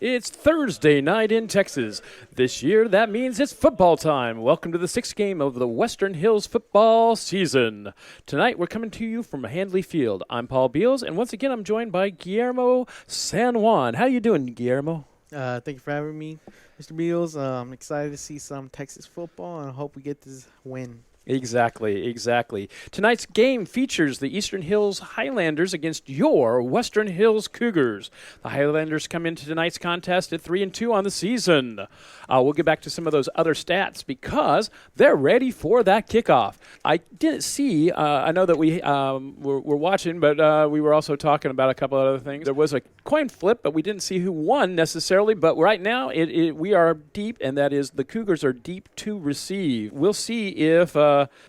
It's Thursday night in Texas. This year, that means it's football time. Welcome to the sixth game of the Western Hills football season. Tonight, we're coming to you from Handley Field. I'm Paul Beals, and once again, I'm joined by Guillermo San Juan. How you doing, Guillermo? Thank you for having me, Mr. Beals. I'm excited to see some Texas football, and I hope we get this win. Exactly. Tonight's game features the Eastern Hills Highlanders against your Western Hills Cougars. The Highlanders come into tonight's contest at 3-2 on the season. We'll get back to some of those other stats because they're ready for that kickoff. I didn't see, I know that we were watching, but we were also talking about a couple of other things. There was a coin flip, but we didn't see who won necessarily. But right now, we are deep, and that is the Cougars are deep to receive. We'll see if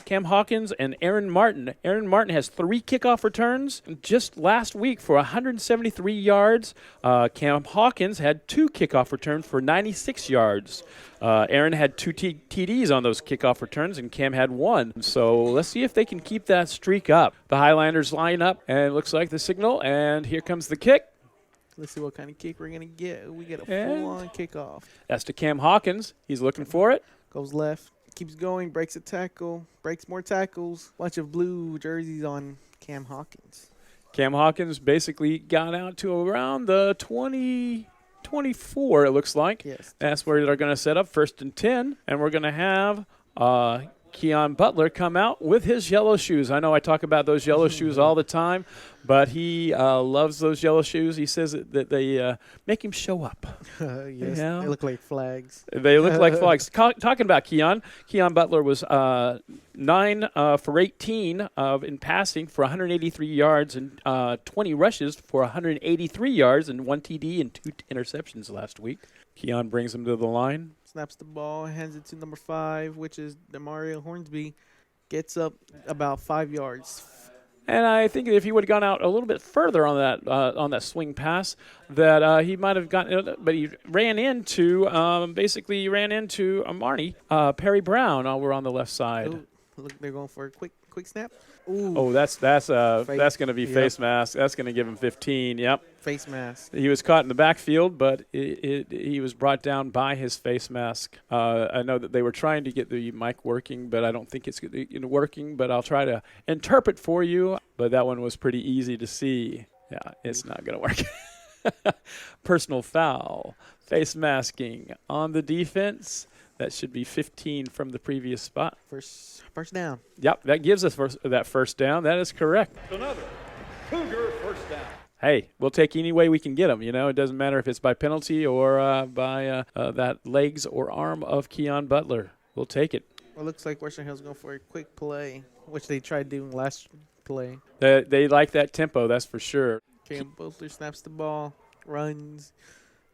Cam Hawkins and Aaron Martin. Aaron Martin has 3 kickoff returns just last week for 173 yards. Cam Hawkins had 2 kickoff returns for 96 yards. Aaron had 2 TDs on those kickoff returns, and Cam had 1. So let's see if they can keep that streak up. The Highlanders line up, and it looks like the signal, and here comes the kick. Let's see what kind of kick we're going to get. We get a full-on kickoff. That's to Cam Hawkins. He's looking for it. Goes left. Keeps going, breaks a tackle, breaks more tackles. Bunch of blue jerseys on Cam Hawkins. Cam Hawkins basically got out to around the 24, it looks like. Yes. That's where they're going to set up 1st and 10, and we're going to have Keon Butler come out with his yellow shoes. I know I talk about those yellow shoes all the time, but he loves those yellow shoes. He says that they make him show up. Yes, they look like flags. They look like flags. Talking about Keon Butler was 9 for 18 in passing for 183 yards and 20 rushes for 183 yards and 1 TD and 2 interceptions last week. Keon brings him to the line. Snaps the ball, hands it to number 5, which is Demario Hornsby. Gets up about 5 yards. And I think if he would have gone out a little bit further on that swing pass, that he might have gotten. But he ran into Marnie Perry Brown over on the left side. Ooh, look, they're going for a quick snap. Ooh. Oh, that's going to be face mask. That's going to give him 15. Yep. Face mask. He was caught in the backfield, but he was brought down by his face mask. I know that they were trying to get the mic working, but I don't think it's working. But I'll try to interpret for you. But that one was pretty easy to see. Yeah, it's not going to work. Personal foul. Face masking on the defense. That should be 15 from the previous spot. First down. Yep, that gives us that first down. That is correct. Another Cougar first down. Hey, we'll take any way we can get them. It doesn't matter if it's by penalty or by that legs or arm of Keon Butler. We'll take it. Well, it looks like Western Hills going for a quick play, which they tried doing last play. They like that tempo, that's for sure. Cam Butler snaps the ball, runs,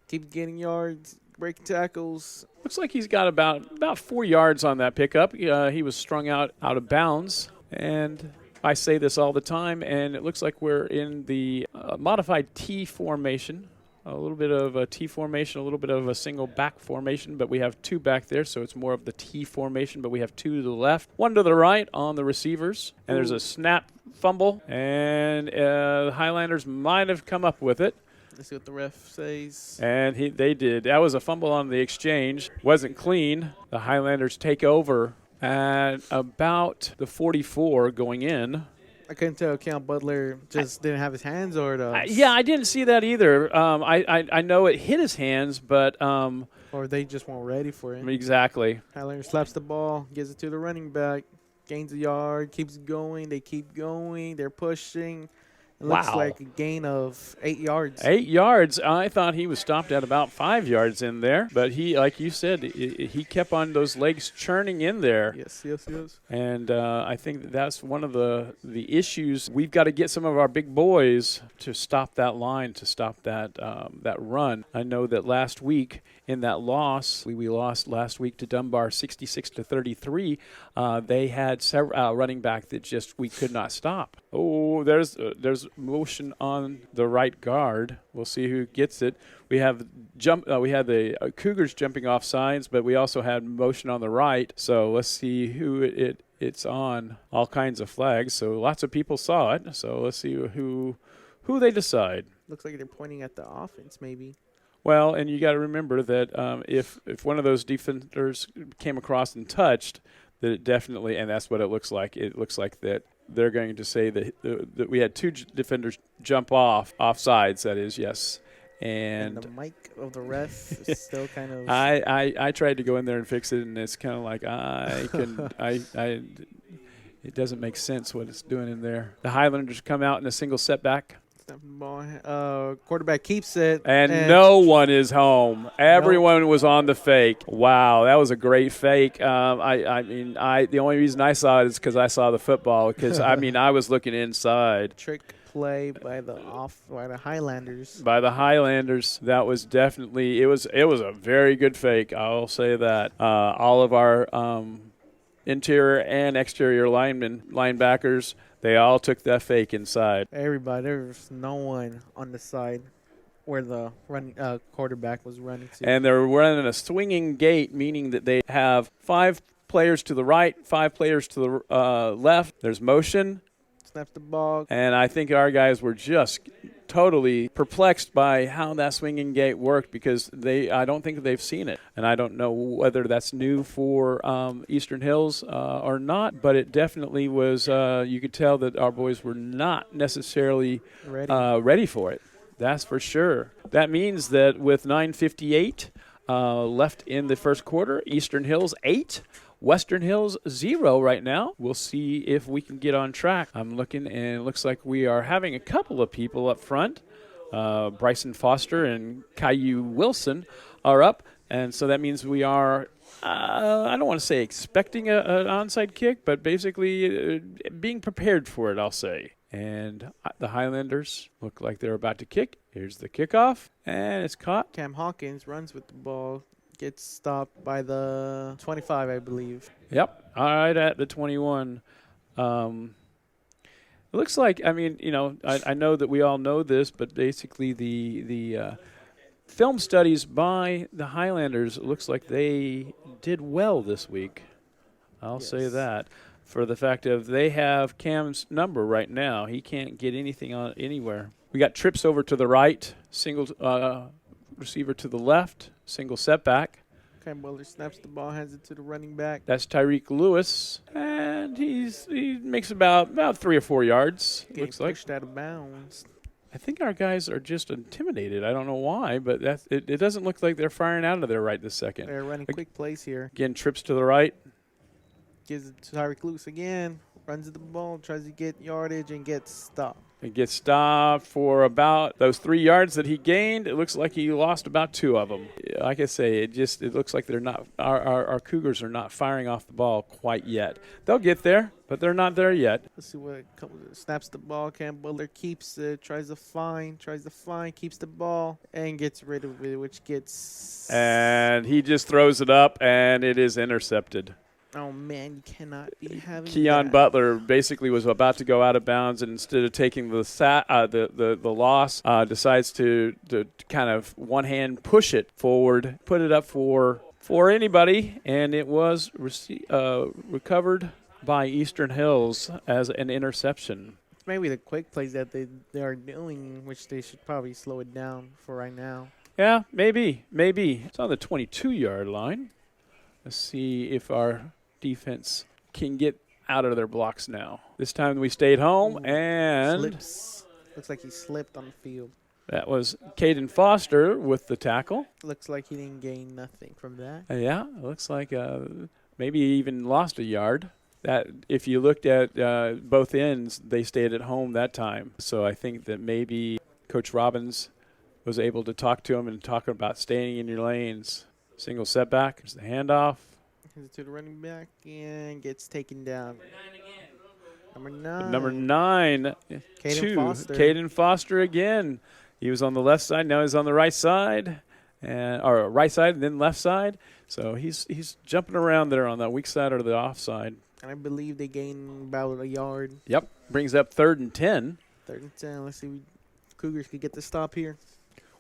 keeps getting yards, breaking tackles. Looks like he's got about 4 yards on that pickup. He was strung out of bounds. And I say this all the time, and it looks like we're in the modified T formation. A little bit of a T formation, a little bit of a single back formation, but we have 2 back there, so it's more of the T formation, but we have 2 to the left, 1 to the right on the receivers. And there's a snap fumble, and the Highlanders might have come up with it. Let's see what the ref says. And they did. That was a fumble on the exchange. Wasn't clean. The Highlanders take over at about the 44 going in. I couldn't tell Cam Butler just didn't have his hands or the. Yeah, I didn't see that either. I know it hit his hands, but. Or they just weren't ready for it. Exactly. Highlander slaps the ball, gives it to the running back, gains a yard, keeps going. They keep going. They're pushing. It looks like a gain of 8 yards. 8 yards. I thought he was stopped at about 5 yards in there. But he, like you said, he kept on those legs churning in there. Yes. And I think that's one of the issues. We've got to get some of our big boys to stop that line, to stop that run. I know that last week in that loss, we lost last week to Dunbar 66-33. They had several running back that just we could not stop. Oh, there's motion on the right guard. We'll see who gets it. We have we had the Cougars jumping off sides, but we also had motion on the right. So let's see who it's on. All kinds of flags. So lots of people saw it. So let's see who they decide. Looks like they're pointing at the offense, maybe. Well, and you got to remember that if one of those defenders came across and touched, that it definitely, and that's what it looks like. It looks like that they're going to say that we had two defenders jump offsides. That is, yes. And the mic of the ref is still kind of. I tried to go in there and fix it, and it's kind of like it doesn't make sense what it's doing in there. The Highlanders come out in a single setback. Quarterback keeps it. And no one is home. Everyone was on the fake. Wow, that was a great fake. The only reason I saw it is because I saw the football. Because, I was looking inside. Trick play by the Highlanders. By the Highlanders. That was definitely – it was a very good fake. I'll say that. All of our interior and exterior linebackers – they all took that fake inside. Everybody, there was no one on the side where the quarterback was running to. And they're running a swinging gate, meaning that they have 5 players to the right, 5 players to the left. There's motion. Snaps the ball. And I think our guys were just totally perplexed by how that swinging gate worked because I don't think they've seen it. And I don't know whether that's new for Eastern Hills or not, but it definitely was, you could tell that our boys were not necessarily ready for it. That's for sure. That means that with 9:58 left in the first quarter, Eastern Hills 8, Western Hills 0 right now. We'll see if we can get on track. I'm looking, and it looks like we are having a couple of people up front. Bryson Foster and Caillou Wilson are up, and so that means we are, I don't want to say expecting an onside kick, but basically being prepared for it, I'll say. And the Highlanders look like they're about to kick. Here's the kickoff, and it's caught. Cam Hawkins runs with the ball. Gets stopped by the 25, I believe. Yep, all right at the 21. It looks like, I know that we all know this, but basically the film studies by the Highlanders, it looks like they did well this week. I'll say that. For the fact of they have Cam's number right now. He can't get anything on anywhere. We got trips over to the right, single receiver to the left, single setback. Cam Butler snaps the ball, hands it to the running back. That's Tyreek Lewis, and he makes about 3 or 4 yards. Looks like pushed out of bounds. I think our guys are just intimidated. I don't know why, but it doesn't look like they're firing out of there right this second. They're running quick plays here. Again, trips to the right. Gives it to Tyreek Lewis again. Runs the ball, tries to get yardage, and gets stopped. It gets stopped for about those 3 yards that he gained. It looks like he lost about 2 of them. Like I say, it looks like they're not. Our Cougars are not firing off the ball quite yet. They'll get there, but they're not there yet. Let's see what snaps the ball. Cam Butler keeps it, tries to find, keeps the ball, and gets rid of it, which gets. And he just throws it up, and it is intercepted. Oh, man, you cannot be having Keon Butler basically was about to go out of bounds, and instead of taking the loss, decides to kind of one hand push it forward, put it up for anybody, and it was recovered by Eastern Hills as an interception. Maybe the quick plays that they are doing, which they should probably slow it down for right now. Yeah, maybe. It's on the 22-yard line. Let's see if our defense can get out of their blocks now. This time we stayed home, and slips. Looks like he slipped on the field. That was Caden Foster with the tackle. Looks like he didn't gain nothing from that. Yeah, it looks like maybe he even lost a yard. That if you looked at both ends, they stayed at home that time. So I think that maybe Coach Robbins was able to talk to him and talk about staying in your lanes. Single setback. There's the handoff. Hands it to the running back and gets taken down. Number 9. Caden Foster again. He was on the left side. Now he's on the right side, or right side and then left side. So he's jumping around there on that weak side or the offside. And I believe they gain about a yard. Yep. Brings up 3rd and 10. 3rd and 10. Let's see if Cougars could get the stop here.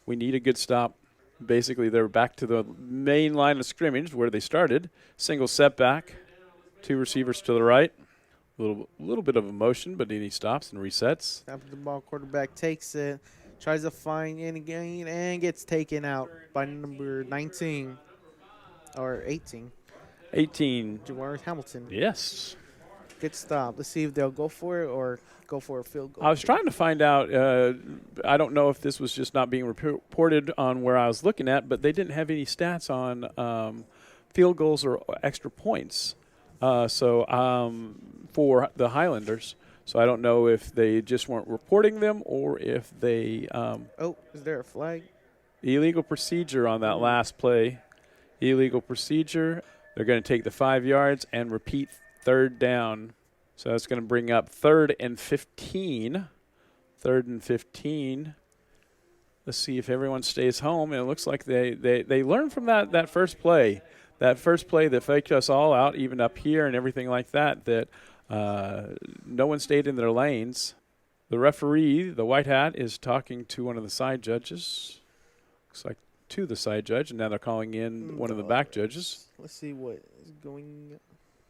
We need a good stop. Basically, they're back to the main line of scrimmage where they started. Single setback, 2 receivers to the right. A little bit of a motion, but then he stops and resets. Snaps the ball, quarterback takes it, Tries to find in again and gets taken out by number 19 or 18. 18. Jawari Hamilton. Yes. Good stop. Let's see if they'll go for it or go for a field goal. I was trying to find out. I don't know if this was just not being reported on where I was looking at, but they didn't have any stats on field goals or extra points. For the Highlanders. So I don't know if they just weren't reporting them or if they is there a flag? Illegal procedure on that last play. Illegal procedure. They're going to take the 5 yards and repeat third down. So that's going to bring up 3rd and 15. 3rd and 15. Let's see if everyone stays home. And it looks like they learned from that first play. That first play that faked us all out, even up here and everything like that, that no one stayed in their lanes. The referee, the white hat, is talking to one of the side judges. Looks like to the side judge, and now they're calling in one of the back judges. Let's see what is going.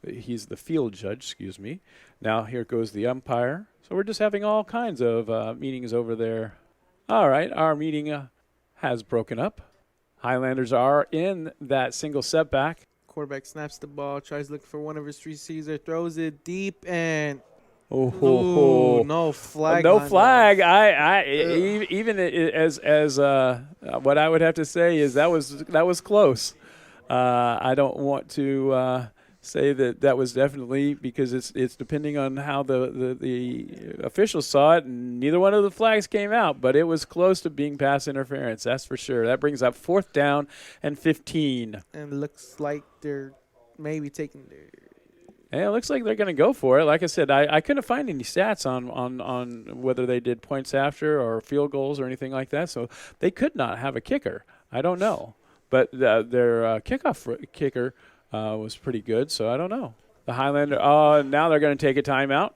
He's the field judge, excuse me. Now here goes the umpire. So we're just having all kinds of meetings over there. All right, our meeting has broken up. Highlanders are in that single setback. Quarterback snaps the ball, tries looking for one of his receivers, throws it deep, and no flag. No flag. Even as what I would have to say is that was close. I don't want to say that was definitely, because it's depending on how the officials saw it, and neither one of the flags came out, but it was close to being pass interference, that's for sure. That brings up 4th down and 15. And looks like they're maybe taking their... Yeah, it looks like they're going to go for it. Like I said, I couldn't find any stats on whether they did points after or field goals or anything like that, so they could not have a kicker. I don't know. But their kickoff kicker was pretty good, so I don't know. The Highlander, now they're going to take a timeout.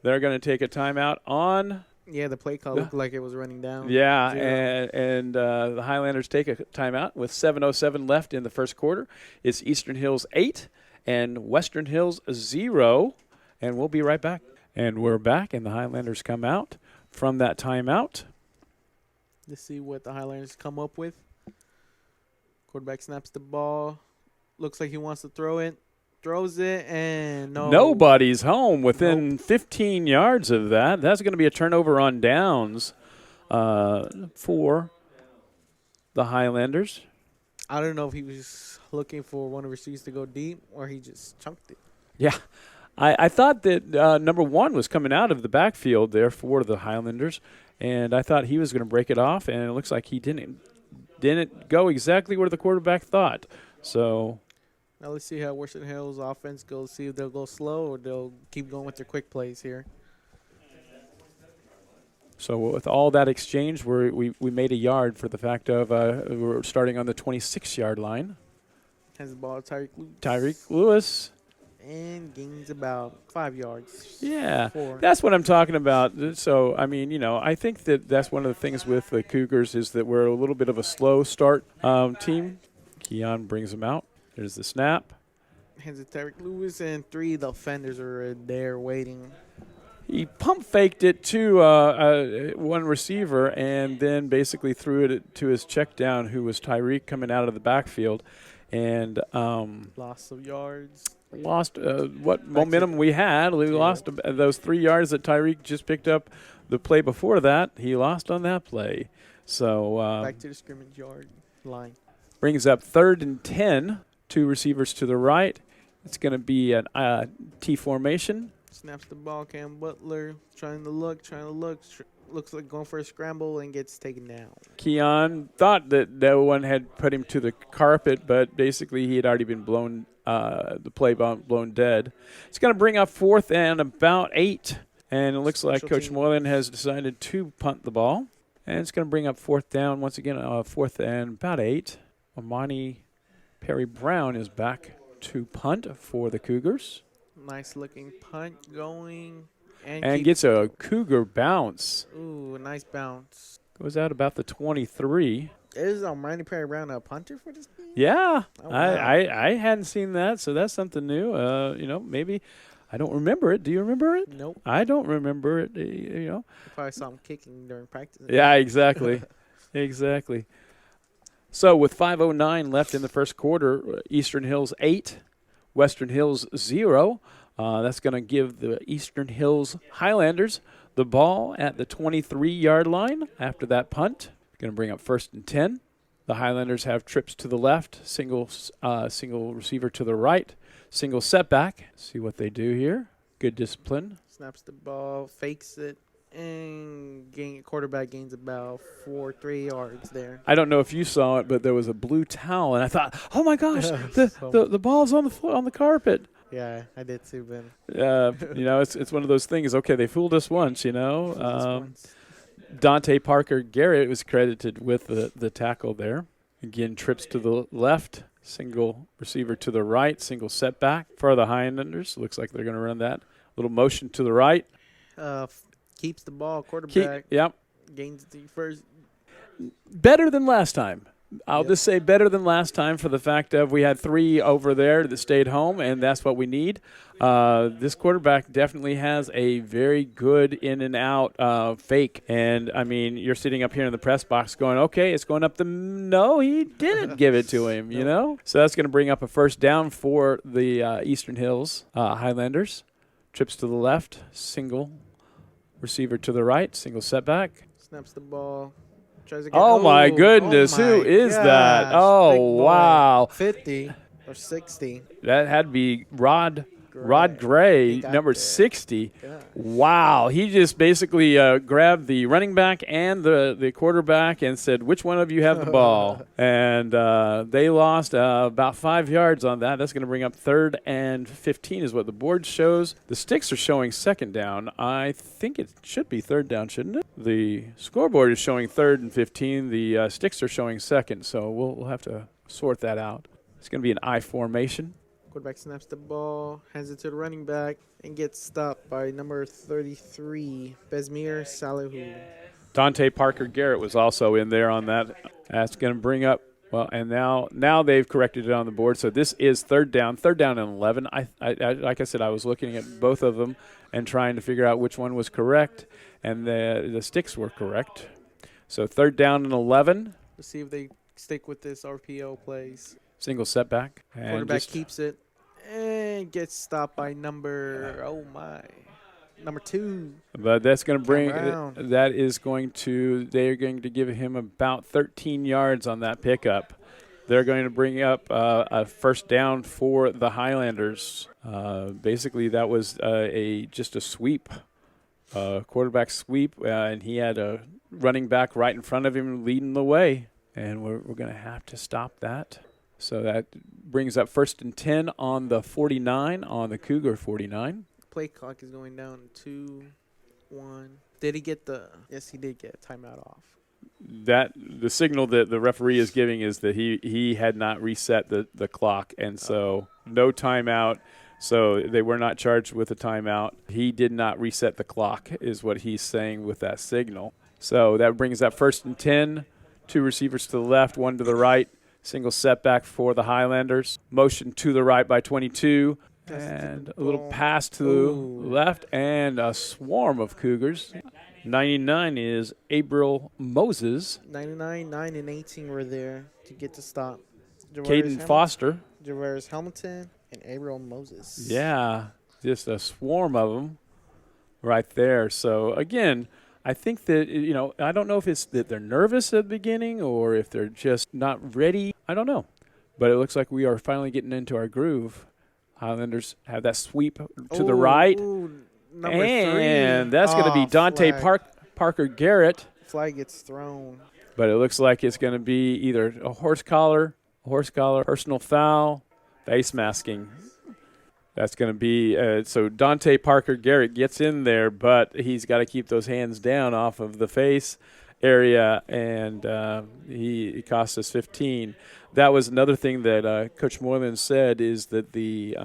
They're going to take a timeout on... Yeah, the play call looked like it was running down. Yeah, and the Highlanders take a timeout with 7:07 left in the first quarter. It's Eastern Hills 8 and Western Hills 0, and we'll be right back. And we're back, and the Highlanders come out from that timeout. Let's see what the Highlanders come up with. Quarterback snaps the ball. Looks like he wants to throw it. Throws it, and no. Nobody's home within 15 yards of that. That's going to be a turnover on downs for the Highlanders. I don't know if he was looking for one of his receivers to go deep or he just chunked it. Yeah. I thought that number 1 was coming out of the backfield there for the Highlanders, and I thought he was going to break it off, and it looks like he didn't go exactly where the quarterback thought. So now let's see how Western Hills offense goes, see if they'll go slow or they'll keep going with their quick plays here. So with all that exchange, we made a yard for the fact of we're starting on the 26-yard line. Has the ball to Tyreek Lewis. And gains about 5 yards. Yeah, 4. That's what I'm talking about. So, I mean, I think that's one of the things with the Cougars is that we're a little bit of a slow start team. Keon brings them out. There's the snap. Hands it to Tyreek Lewis, and 3 of the defenders are there waiting. He pump faked it to one receiver and then basically threw it to his check down, who was Tyreek coming out of the backfield. And loss of yards. Lost what momentum we had. We lost those 3 yards that Tyreek just picked up the play before that. He lost on that play. So back to the scrimmage yard line. Brings up 3rd and 10. 2 receivers to the right. It's going to be an T formation. Snaps the ball. Cam Butler trying to look. Looks like going for a scramble and gets taken down. Keon thought that no one had put him to the carpet, but basically he had already been blown, the play blown dead. It's going to bring up 4th and about 8. And it looks like Coach Moylan has decided to punt the ball. And it's going to bring up 4th down once again, 4th and about 8. Amani Perry Brown is back to punt for the Cougars. Nice looking punt going. And gets a Cougar bounce. Ooh, a nice bounce. Goes out about the 23. Is Amani Perry Brown a punter for this game? Yeah. Oh, wow. I hadn't seen that, so that's something new. Maybe I don't remember it. Do you remember it? Nope. I don't remember it. You know. I probably saw him kicking during practice. Yeah, exactly. Exactly. So with 5:09 left in the first quarter, Eastern Hills 8, Western Hills 0. That's going to give the Eastern Hills Highlanders the ball at the 23-yard line after that punt. Going to bring up 1st and 10. The Highlanders have trips to the left, single receiver to the right, single setback. See what they do here. Good discipline. Snaps the ball, fakes it, and quarterback gains about 3 yards there. I don't know if you saw it, but there was a blue towel, and I thought, oh my gosh, the ball's on the floor, on the carpet. Yeah, I did too, Ben. You know, it's one of those things. Okay, they fooled us once, you know. Dante Parker Garrett was credited with the tackle there. Again, trips to the left, single receiver to the right, single setback for the Highlanders. Looks like they're going to run that. Little motion to the right. Keeps the ball, quarterback. Yep. Gains the first. Better than last time. I'll just say better than last time for the fact of we had 3 over there that stayed home, and that's what we need. This quarterback definitely has a very good in and out fake. And, I mean, you're sitting up here in the press box going, okay, it's going up the – no, he didn't give it to him, you know. So that's going to bring up a first down for the Eastern Hills Highlanders. Trips to the left, single receiver to the right, single setback. Snaps the ball. Oh, my goodness. Who is that? Oh, wow. 50 or 60. That had to be Rod Gray, number 60. Yeah. Wow. He just basically grabbed the running back and the quarterback and said, which one of you have the ball? And they lost about 5 yards on that. That's going to bring up 3rd and 15 is what the board shows. The sticks are showing 2nd down. I think it should be 3rd down, shouldn't it? The scoreboard is showing 3rd and 15. The sticks are showing 2nd, so we'll have to sort that out. It's going to be an I formation. Quarterback snaps the ball, hands it to the running back, and gets stopped by number 33, Besmir Salihu. Dante Parker Garrett was also in there on that. That's going to bring up, well, and now they've corrected it on the board. So this is 3rd down and 11. I like I said, I was looking at both of them and trying to figure out which one was correct, and the sticks were correct. So 3rd down and 11. Let's see if they stick with this RPO plays. Single setback. And quarterback keeps it and gets stopped by number 2. But that's going to bring they're going to give him about 13 yards on that pickup. They're going to bring up a first down for the Highlanders. Basically, that was just a sweep, quarterback sweep, and he had a running back right in front of him leading the way. And we're going to have to stop that. So that brings up 1st and 10 on the 49, on the Cougar 49. Play clock is going down 2-1. Did he get yes, he did get a timeout off. The signal that the referee is giving is that he had not reset the clock, and so no timeout. So they were not charged with a timeout. He did not reset the clock is what he's saying with that signal. So that brings up 1st and 10, 2 receivers to the left, 1 to the right. Single setback for the Highlanders. Motion to the right by 22. And a little pass to the left and a swarm of Cougars. 99 is April Moses. 99, 9, and 18 were there to get to stop. Caden Foster. Javarius Hamilton and April Moses. Yeah, just a swarm of them right there. So, again, I think that, you know, I don't know if it's that they're nervous at the beginning or if they're just not ready. I don't know. But it looks like we are finally getting into our groove. Highlanders have that sweep to the right. Number 3. That's That's going to be Dante Parker Garrett. Flag gets thrown. But it looks like it's going to be either a horse collar, personal foul, face masking. That's going to be so Dante Parker Garrett gets in there, but he's got to keep those hands down off of the face area, and he cost us 15. That was another thing that Coach Moylan said is that the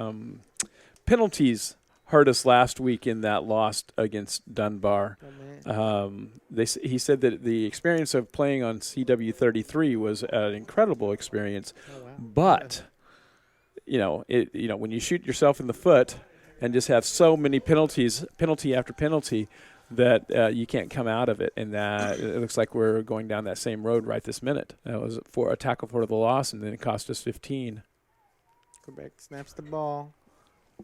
penalties hurt us last week in that loss against Dunbar. He said that the experience of playing on CW33 was an incredible experience, but – when you shoot yourself in the foot and just have so many penalty after penalty, that you can't come out of it. And it looks like we're going down that same road right this minute. That was for a tackle for the loss, and then it cost us 15. Quarterback snaps the ball,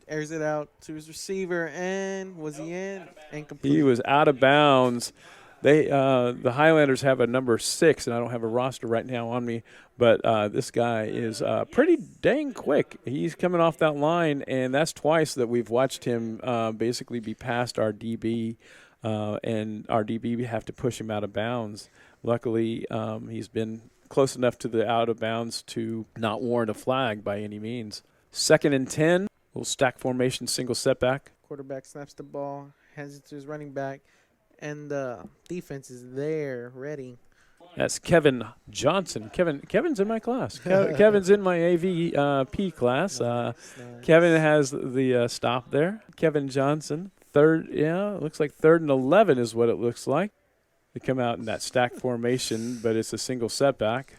airs it out to his receiver, and was he in? Incomplete. He was out of bounds. The Highlanders have a number 6, and I don't have a roster right now on me, but this guy is pretty dang quick. He's coming off that line, and that's twice that we've watched him basically be past our DB, and our DB have to push him out of bounds. Luckily, he's been close enough to the out of bounds to not warrant a flag by any means. 2nd and 10, little stack formation, single setback. Quarterback snaps the ball, hands it to his running back, and the defense is there, ready. That's Kevin Johnson. Kevin's in my class. Kevin's in my AVP class. Nice. Kevin has the stop there. Kevin Johnson. It looks like 3rd and 11 is what it looks like. They come out in that stack formation, but it's a single setback.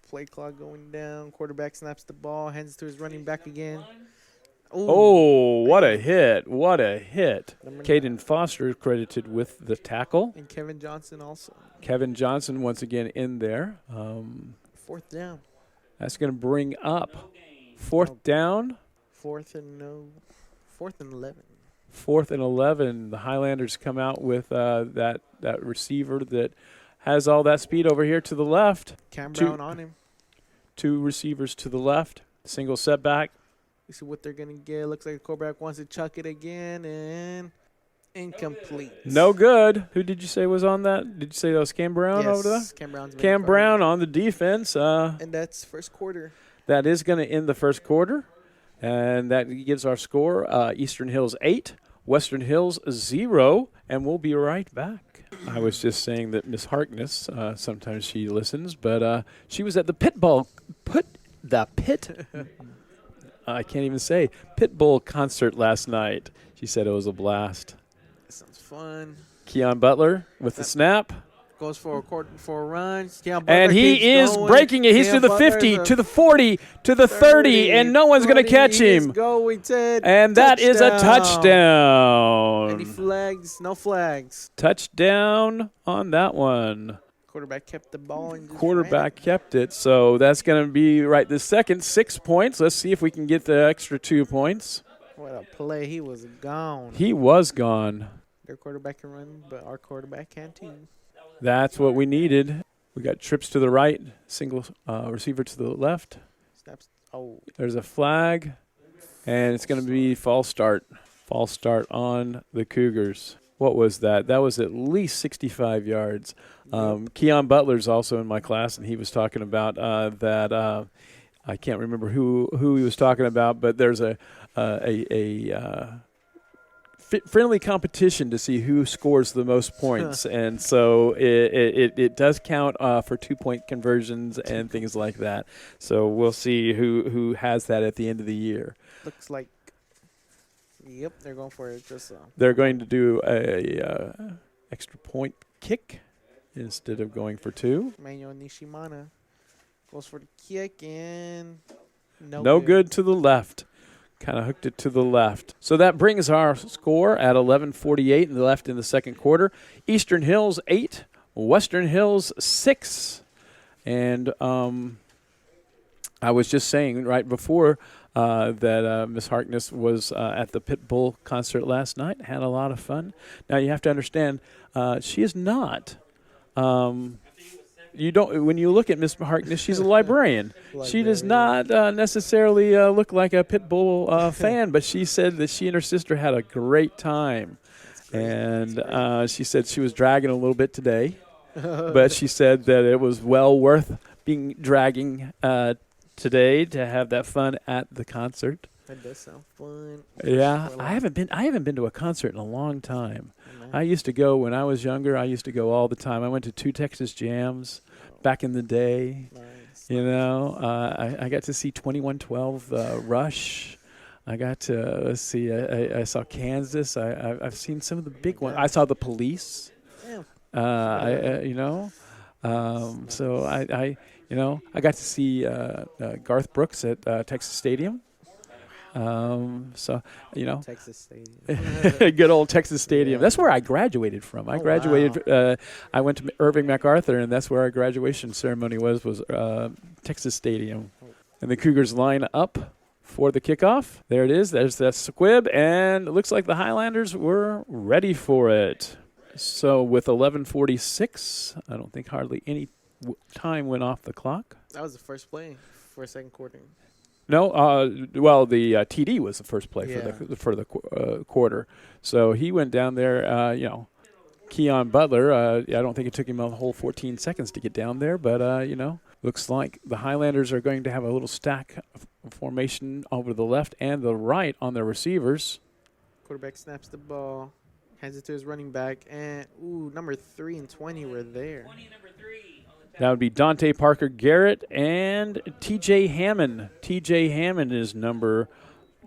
Play clock going down. Quarterback snaps the ball, hands it to his running back again. Ooh, Oh, what a hit. What a hit. Number Caden Foster credited with the tackle. And Kevin Johnson also. Kevin Johnson once again in there. 4th down. That's going to bring up 4th down. 4th and 11. 4th and 11. The Highlanders come out with that receiver that has all that speed over here to the left. Cam Brown on him. 2 receivers to the left. Single setback. You see what they're going to get. Looks like the quarterback wants to chuck it again, and incomplete. No good. Who did you say was on that? Did you say that was Cam Brown over there? Yes, Cam Brown's Cam Brown on the defense. And that's first quarter. That is going to end the first quarter, and that gives our score Eastern Hills 8, Western Hills 0, and we'll be right back. I was just saying that Miss Harkness, sometimes she listens, but she was at the I can't even say, Pitbull concert last night. She said it was a blast. That sounds fun. Keon Butler with the snap. Goes for a run. And he is breaking it. He's to the 50, to the 40, to the 30, and no one's going to catch him. Going, Ted. And that is a touchdown. Any flags? No flags. Touchdown on that one. Quarterback kept the ball. And Quarterback kept it, so that's going to be right this second. 6 points. Let's see if we can get the extra 2 points. What a play. He was gone. He was gone. Their quarterback can run, but our quarterback can't too. That's what we needed. We got trips to the right, single receiver to the left. Snaps. Oh. There's a flag, and it's going to be false start. False start on the Cougars. What was that? That was at least 65 yards. Keon Butler's also in my class, and he was talking about that. I can't remember who he was talking about, but there's a friendly competition to see who scores the most points, and so it does count for 2-point conversions and things like that. So we'll see who has that at the end of the year. Looks like. Yep, they're going for it. They're going to do a extra point kick instead of going for 2. Manuel Nishimana goes for the kick, and no good to the left. Kind of hooked it to the left. So that brings our score at 11:48 and left in the second quarter. Eastern Hills 8, Western Hills 6. And I was just saying right before that Miss Harkness was at the Pitbull concert last night. Had a lot of fun. Now you have to understand, she is not. You don't. When you look at Miss Harkness, she's a librarian. She does not necessarily look like a Pitbull fan, but she said that she and her sister had a great time, and she said she was dragging a little bit today, but she said that it was well worth dragging today to have that fun at the concert. That does sound fun. Yeah, I haven't been to a concert in a long time. I used to go when I was younger. I used to go all the time. I went to 2 Texas Jams back in the day. Nice. You know, I got to see 2112 Rush. I got to let's see. I saw Kansas. I've seen some of the big ones. I saw the Police. Yeah. So I got to see Garth Brooks at Texas Stadium. So, you know, Texas Stadium. good old Texas Stadium. Yeah. That's where I graduated from. I graduated. I went to Irving MacArthur, and that's where our graduation ceremony was Texas Stadium. And the Cougars line up for the kickoff. There it is. There's that squib, and it looks like the Highlanders were ready for it. So with 11:46, I don't think hardly any time went off the clock. That was the first play for a second quarter. No, well, the TD was the first play Yeah. for the quarter. So he went down there, Keon Butler. I don't think it took him a whole 14 seconds to get down there, but, looks like the Highlanders are going to have a little stack of formation over the left and the right on their receivers. Quarterback snaps the ball, hands it to his running back, and, number 3 and 20 were there. That would be Dante Parker Garrett and TJ Hammond. TJ Hammond is number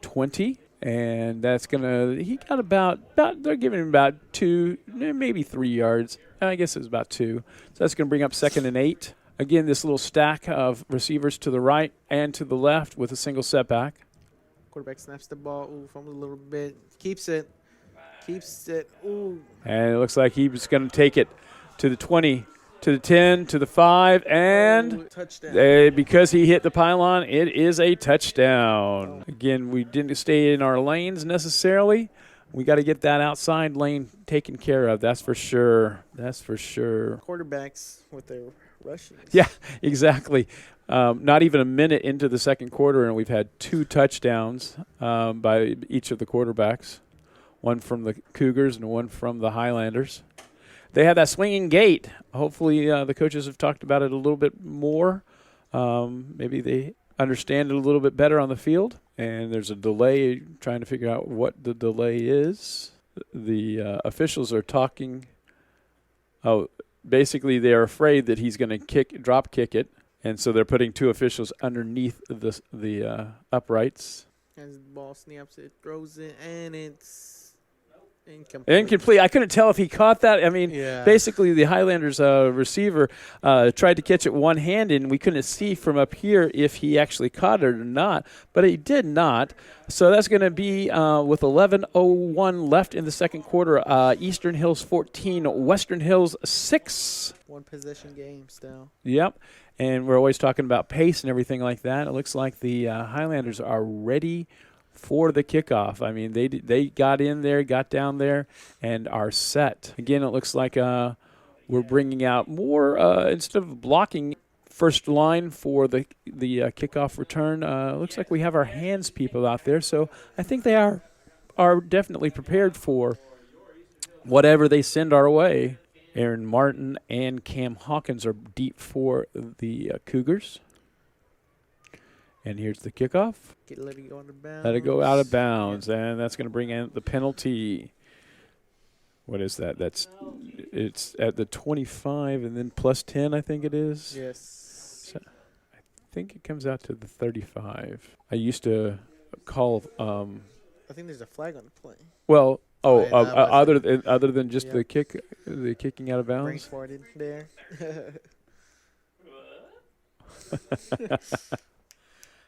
20, and that's he got about they're giving him about 2, maybe 3 yards. I guess it was about 2. So that's going to bring up 2nd and 8. Again, this little stack of receivers to the right and to the left with a single setback. Quarterback snaps the ball, fumbles a little bit, keeps it, And it looks like he was going to take it to the 20. To the 10, to the 5, and touchdown. Because he hit the pylon, it is a touchdown. Again, we didn't stay in our lanes necessarily. We got to get that outside lane taken care of. That's for sure. That's for sure. Quarterbacks with their rushes. Yeah, exactly. Not even a minute into the second quarter, and we've had 2 touchdowns by each of the quarterbacks, one from the Cougars and one from the Highlanders. They have that swinging gait. Hopefully the coaches have talked about it a little bit more. Maybe they understand it a little bit better on the field. And there's a delay, trying to figure out what the delay is. The officials are talking. Basically they're afraid that he's going to drop kick it. And so they're putting 2 officials underneath the uprights. As the ball snaps it, throws it, and it's incomplete. I couldn't tell if he caught that. I mean, Basically the Highlanders receiver tried to catch it one-handed, and we couldn't see from up here if he actually caught it or not, but he did not. So that's going to be with 11:01 left in the second quarter. Eastern Hills 14, Western Hills 6. One possession game still. Yep, and we're always talking about pace and everything like that. It looks like the Highlanders are ready for the kickoff. I mean, they got in there, got down there, and are set. Again, it looks like we're bringing out more instead of blocking first line for the kickoff return. Looks like we have our hands people out there, so I think they are definitely prepared for whatever they send our way. Aaron Martin and Cam Hawkins are deep for the Cougars. And here's the kickoff. Let it go out of bounds. Let it go out of bounds, and that's going to bring in the penalty. What is that? It's at the 25 and then plus 10, I think it is. Yes. So I think it comes out to the 35. I used to call. I think there's a flag on the play. Well, other than just the kicking out of bounds. Brain farted there.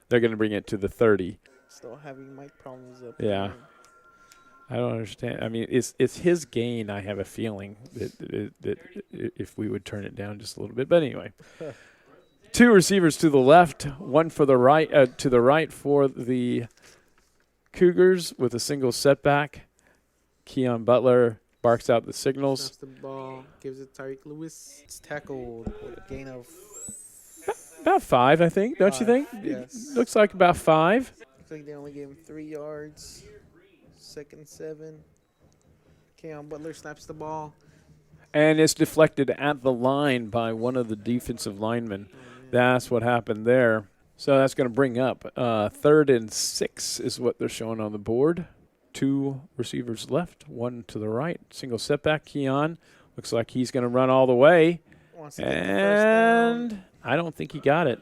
They're going to bring it to the 30. Still having mic problems up Yeah. there. I don't understand. I mean, it's his gain. I have a feeling that if we would turn it down just a little bit. But anyway, 2 receivers to the left, one for the right. To the right for the Cougars with a single setback. Keon Butler barks out the signals. Snaps the ball, gives it to Tariq Lewis. It's tackled with a gain of about 5, I think. Don't you think? Yes. It looks like about 5. Looks like they only gave him 3 yards. 2nd and 7. Keon Butler snaps the ball. And it's deflected at the line by one of the defensive linemen. That's what happened there. So that's going to bring up 3rd and 6 is what they're showing on the board. 2 receivers left, 1 to the right. Single setback. Keon looks like he's going to run all the way. And I don't think he got it.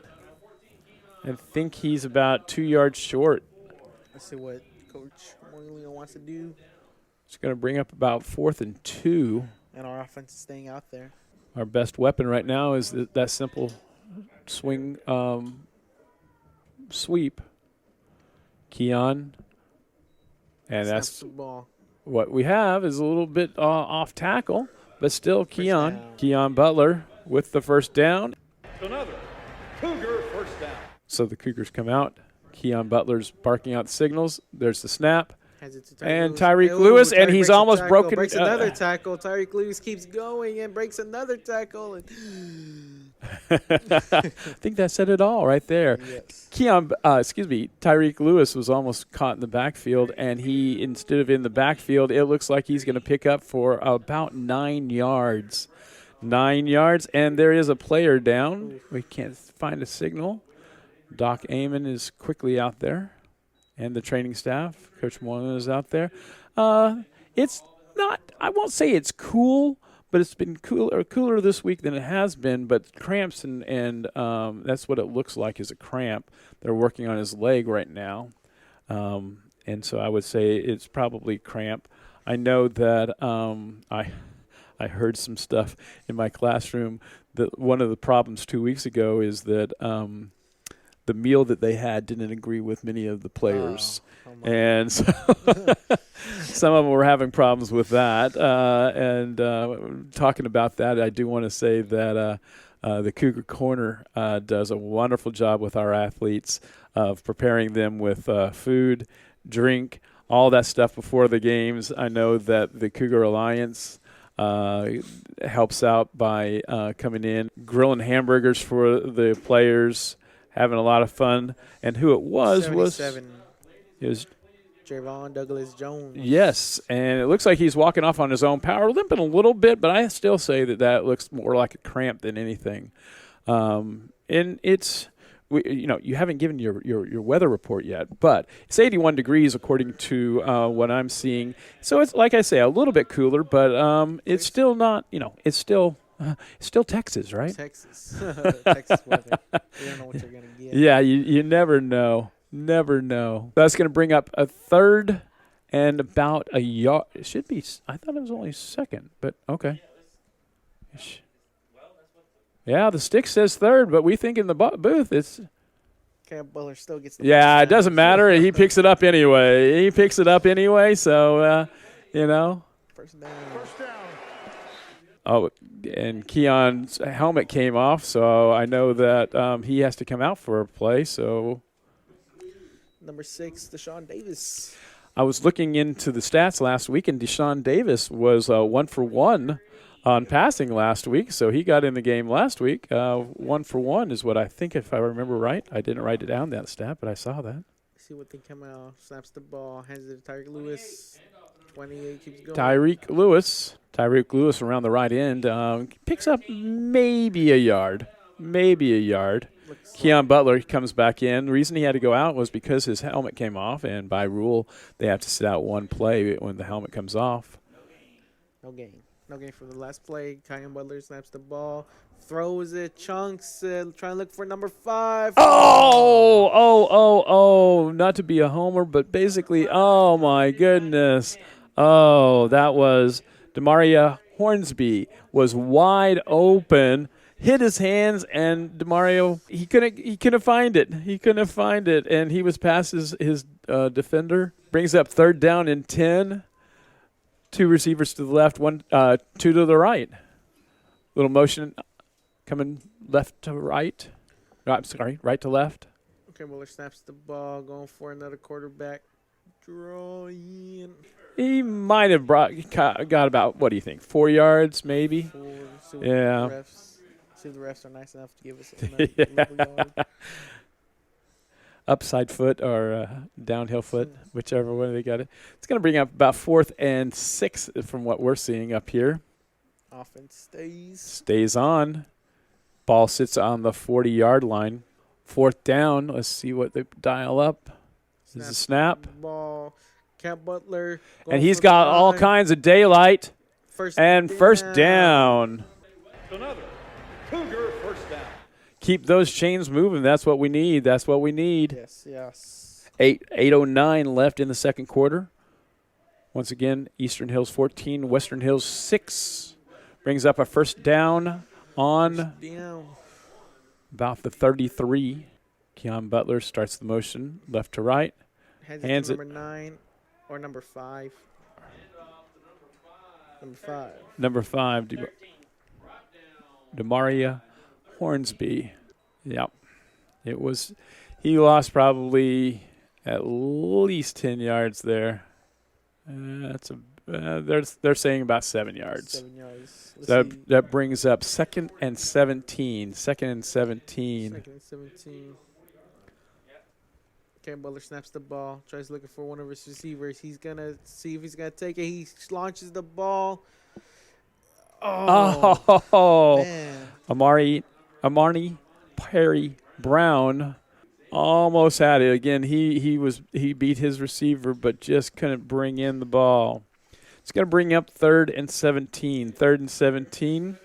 I think he's about 2 yards short. Let's see what Coach Moilino wants to do. It's going to bring up about 4th and 2. And our offense is staying out there. Our best weapon right now is that simple swing sweep Keon. And Snaps that's the ball. what we have is a little bit off tackle, but still Keon. Down. Keon Butler with the first down. Another Cougar first down. So the Cougars come out. Keon Butler's barking out the signals. There's the snap. Has it to And Lewis. Tyreek Ooh, Lewis, and Tyreek he's breaks a almost tackle, broken. Breaks another tackle. Tyreek Lewis keeps going and breaks another tackle. And I think that said it all right there. yes. Tyreek Lewis was almost caught in the backfield, and he, instead of in the backfield, it looks like he's going to pick up for about 9 yards. 9 yards, and there is a player down. Oof. We can't find a signal. Doc Amon is quickly out there, and the training staff. Coach Moylan is out there. It's not, I won't say it's cool, but it's been cooler this week than it has been. But cramps and that's what it looks like is a cramp. They're working on his leg right now, and so I would say it's probably cramp. I know that I heard some stuff in my classroom that one of the problems 2 weeks ago is that the meal that they had didn't agree with many of the players. And so some of them were having problems with that. Talking about that, I do want to say that the Cougar Corner does a wonderful job with our athletes of preparing them with food, drink, all that stuff before the games. I know that the Cougar Alliance helps out by coming in, grilling hamburgers for the players, having a lot of fun. And who it was 77. was Javon Douglas Jones. yes, and it looks like he's walking off on his own power, limping a little bit, but I still say that looks more like a cramp than anything. And it's, you haven't given your weather report yet, but it's 81 degrees according to what I'm seeing. So it's, like I say, a little bit cooler, but it's still not, it's still Texas, right? Texas. Texas weather. You don't know what you're going to get. Yeah, you never know. Never know. That's going to bring up a third and about a yard. It should be. I thought it was only second, but okay. Yeah, the stick says third, but we think in the booth it's. Cam Butler still gets the Yeah, it doesn't matter. He picks it up anyway. So, First down. Oh, and Keon's helmet came off, so I know that he has to come out for a play, so. Number 6, Deshaun Davis. I was looking into the stats last week, and Deshaun Davis was 1 for 1 on passing last week, so he got in the game last week. 1 for 1 is what I think, if I remember right. I didn't write it down, that stat, but I saw that. See what they come out. Snaps the ball. Hands it to Tyreek Lewis. 28 keeps going. Tyreek Lewis around the right end picks up maybe a yard. Keon Butler comes back in. The reason he had to go out was because his helmet came off, and by rule, they have to sit out one play when the helmet comes off. No gain. No gain for the last play. Keon Butler snaps the ball. Throws it. Chunks. Trying to look for number 5. Oh, not to be a homer, but basically, oh, my goodness. Oh, that was Demaria Hornsby was wide open. Hit his hands, and DeMario, he couldn't find it. And he was past his defender. Brings up third down and 10. 2 receivers to the left, 2 to the right. Little motion coming left to right. No, I'm sorry, right to left. Okay, Butler snaps the ball, going for another quarterback. Drawing. He might have got about, what do you think, 4 yards maybe? 4. Yeah. See if the refs are nice enough to give us another yard. Upside foot or downhill foot, whichever way they got it. It's going to bring up about 4th and 6 from what we're seeing up here. Offense Stays on. Ball sits on the 40-yard line. 4th down. Let's see what they dial up. This is a snap. Ball. Cam Butler. And he's got all kinds of daylight. First down. Another Cougar first down. Keep those chains moving. That's what we need. Yes. 8:09 left in the second quarter. Once again, Eastern Hills 14, Western Hills 6. Brings up a first down on about the 33. Keon Butler starts the motion left to right. Hands it to number 9 or number 5. Number 5. Number 5, Demaria Hornsby. Yep. He lost probably at least 10 yards there. They're saying about 7 yards. 7 yards. That brings up 2nd and 17. 2nd and 17. 2nd and 17. Cam Butler snaps the ball. Tries looking for one of his receivers. He's going to see if he's going to take it. He launches the ball. Oh, man. Amari Perry Brown almost had it. Again, he beat his receiver, but just couldn't bring in the ball. It's going to bring up 3rd and 17. 3rd and 17.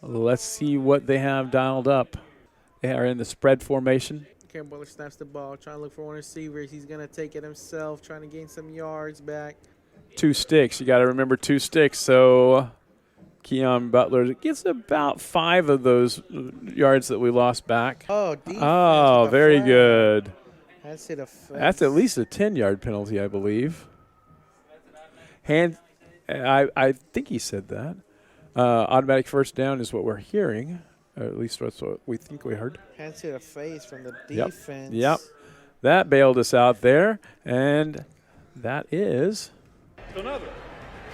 Let's see what they have dialed up. They are in the spread formation. Cam Butler snaps the ball, trying to look for one of the receivers. He's going to take it himself, trying to gain some yards back. 2 sticks. You got to remember 2 sticks. So Keon Butler gets about 5 of those yards that we lost back. Oh, defense. Oh, very flag. good. That's it. That's at least a 10-yard penalty, I believe. I think he said that. Automatic first down is what we're hearing. Or at least that's what we think we heard. Hands to the face from the defense. Yep. That bailed us out there. And that is. Another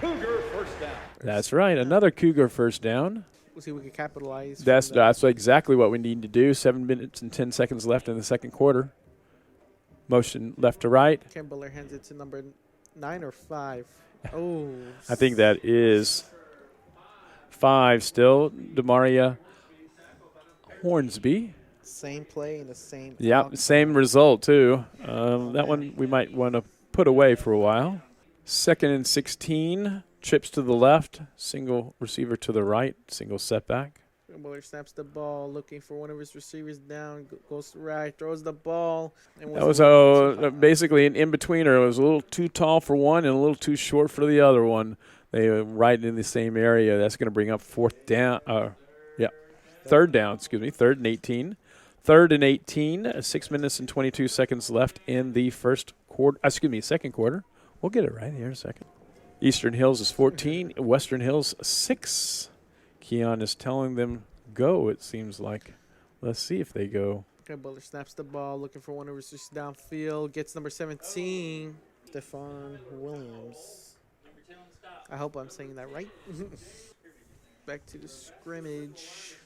Cougar first down. That's right. Another Cougar first down. We'll see if we can capitalize. That's exactly what we need to do. 7 minutes and 10 seconds left in the second quarter. Motion left to right. Cam Butler hands it to number 9 or 5. Oh. I think that is 5 still. Demaria Hornsby. Same play and the same. Yep, same result too. That one we might want to put away for a while. 2nd and 16. Trips to the left. Single receiver to the right. Single setback. Butler snaps the ball, looking for one of his receivers down. Goes to right, throws the ball. And that was basically an in-betweener. It was a little too tall for one and a little too short for the other one. They were right in the same area. That's going to bring up 3rd down. 3rd and 18. 3rd and 18. 6 minutes and 22 seconds left in the second quarter. We'll get it right here in a second. Eastern Hills is 14. Western Hills 6. Keon is telling them go, it seems like. Let's see if they go. Okay, Butler snaps the ball, looking for one of his receivers downfield. Gets number 17, Stephon Williams. I hope I'm saying that right. Back to the scrimmage.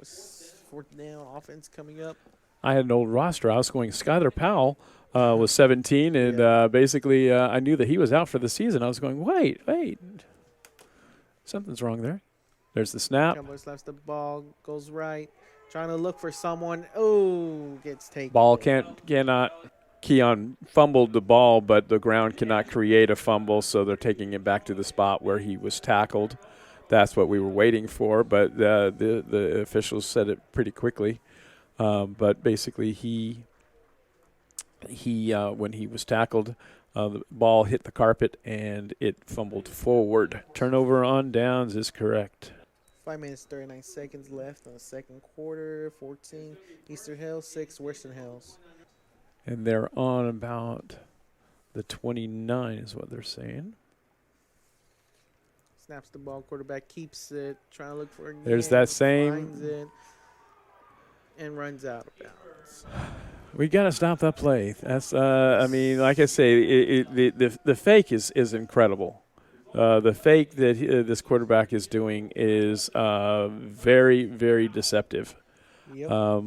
4th down, offense coming up. I had an old roster. I was going Skyler Powell was 17, and basically I knew that he was out for the season. I was going, wait. Something's wrong there. There's the snap. Butler slaps the ball, goes right. Trying to look for someone. Oh, gets taken. Ball cannot. Keon fumbled the ball, but the ground cannot create a fumble, so they're taking it back to the spot where he was tackled. That's what we were waiting for, but the officials said it pretty quickly. But basically, he when he was tackled, the ball hit the carpet and it fumbled forward. Turnover on downs is correct. 5 minutes, 39 seconds left in the second quarter. 14 Eastern Hills, 6 Western Hills. And they're on about the 29 is what they're saying. Snaps the ball, quarterback keeps it, trying to look for it. There's that same. Finds it, and runs out of bounds. We got to stop that play. That's, I mean, like I say, the fake is incredible. The fake that this quarterback is doing is very, very deceptive. Yep.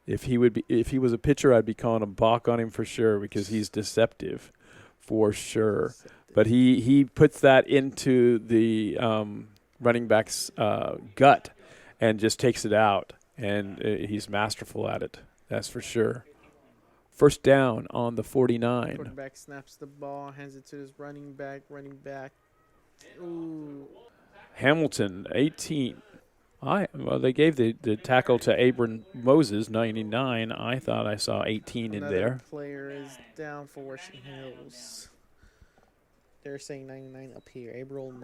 If he was a pitcher, I'd be calling a balk on him for sure because he's deceptive, for sure. But he puts that into the running back's gut and just takes it out, and he's masterful at it. That's for sure. First down on the 49. Quarterback snaps the ball, hands it to his running back. Ooh. Hamilton, 18. Well, they gave the tackle to Abram Moses, 99. I thought I saw 18 in there. Another player is down for Western Hills. They're saying 99 up here. Abram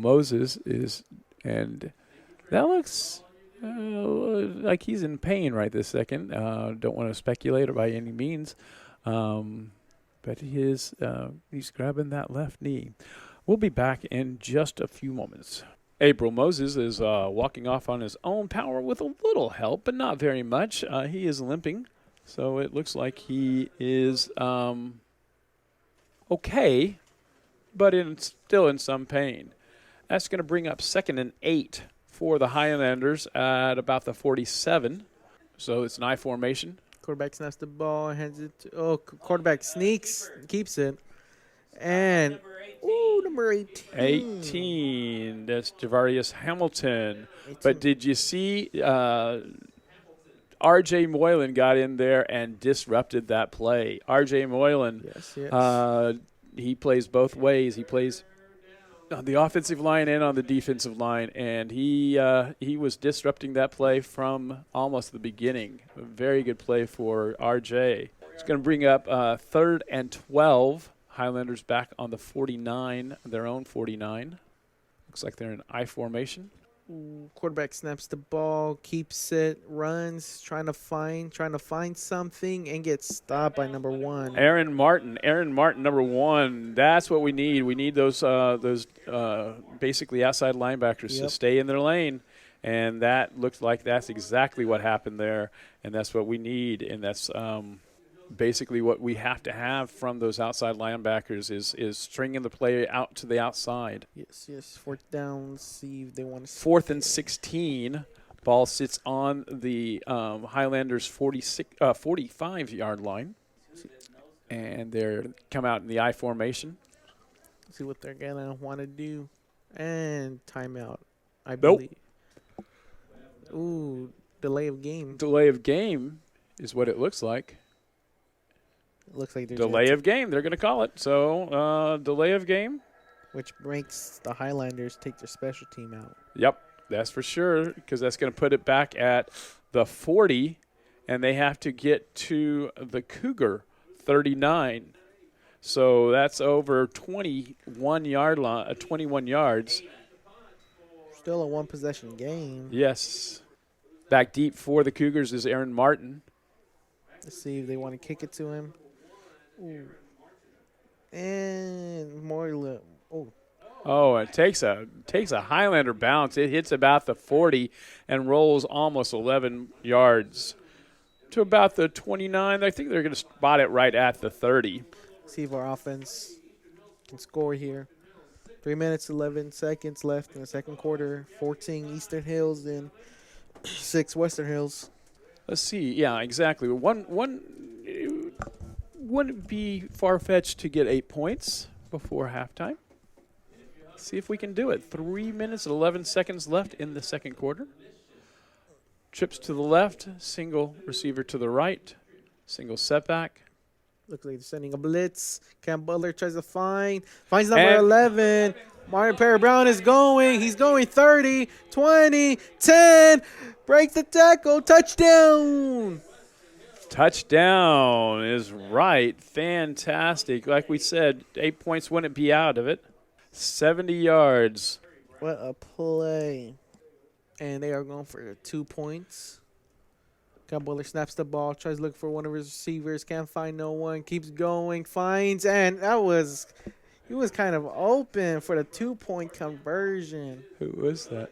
Moses is, and that looks like he's in pain right this second. Don't want to speculate by any means. But he's grabbing that left knee. We'll be back in just a few moments. April Moses is walking off on his own power with a little help, but not very much. He is limping, so it looks like he is okay, but still in some pain. That's going to bring up 2nd and 8 for the Highlanders at about the 47. So it's an I formation. Quarterback snaps the ball, hands it to, quarterback sneaks, keeps it. And, number 18. 18, that's Javarius Hamilton. 18. But did you see R.J. Moylan got in there and disrupted that play? R.J. Moylan, Yes. He plays both ways. He plays on the offensive line and on the defensive line, and he was disrupting that play from almost the beginning. A very good play for R.J. It's going to bring up 3rd and 12. Highlanders back on the 49, their own 49. Looks like they're in I formation. Quarterback snaps the ball, keeps it, runs, trying to find something, and gets stopped by number 1. Aaron Martin, number 1. That's what we need. We need those basically outside linebackers to stay in their lane, and that looks like that's exactly what happened there, and that's what we need, and that's basically what we have to have from those outside linebackers is stringing the play out to the outside. Yes. 4th down. See if they want to. 4th and 16. Ball sits on the Highlanders' 45-yard line, and they're come out in the I formation. See what they're gonna want to do, and timeout. I Nope. believe. Ooh, delay of game. Delay of game is what it looks like. It looks like there's Delay of game, they're going to call it. So, delay of game. which makes the Highlanders take their special team out. Yep, that's for sure, because that's going to put it back at the 40, and they have to get to the Cougar 39. So that's over 21 yards. Still a one-possession game. Yes. Back deep for the Cougars is Aaron Martin. Let's see if they want to kick it to him. Ooh. And more. Oh, it takes a Highlander bounce. It hits about the 40 and rolls almost 11 yards to about the 29. I think they're going to spot it right at the 30. See if our offense can score here. 3 minutes, 11 seconds left in the second quarter. 14 Eastern Hills and 6 Western Hills. Let's see. Yeah, exactly. One wouldn't be far-fetched to get 8 points before halftime. See if we can do it. 3 minutes and 11 seconds left in the second quarter. Trips to the left, single receiver to the right, single setback. Looks like they're sending a blitz. Cam Butler tries to finds number 11. Martin Perry-Brown is going. He's going 30, 20, 10. Breaks the tackle. Touchdown. Touchdown is right. Fantastic. Like we said, 8 points wouldn't be out of it. 70 yards. What a play. And they are going for 2 points. Cam Butler snaps the ball, tries to look for one of his receivers, can't find no one, keeps going, finds, and he was kind of open for the 2-point conversion. Who was that?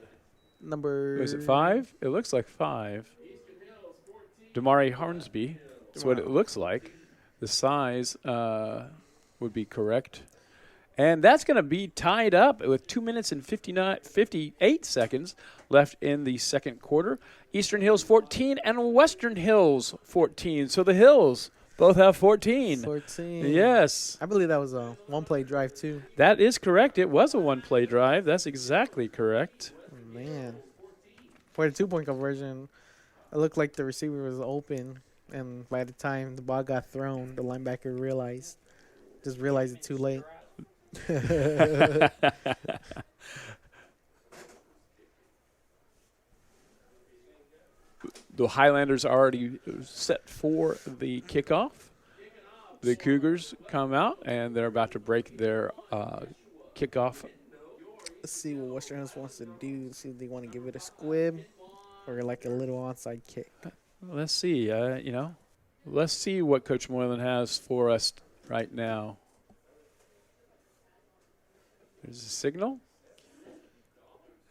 Was it 5? It looks like 5. Damari Hornsby. That's what it looks like. The size would be correct. And that's going to be tied up with 2 minutes and 58 seconds left in the second quarter. Eastern Hills 14 and Western Hills 14. So the Hills both have 14. 14. Yes. I believe that was a one-play drive, too. That is correct. It was a one-play drive. That's exactly correct. Man. For the 2-point conversion, it looked like the receiver was open. And by the time the ball got thrown, the linebacker realized it too late. The Highlanders are already set for the kickoff. The Cougars come out, and they're about to break their kickoff. Let's see what Western Hills wants to do. Let's see if they want to give it a squib or like a little onside kick. Let's see. Let's see what Coach Moylan has for us right now. There's a signal.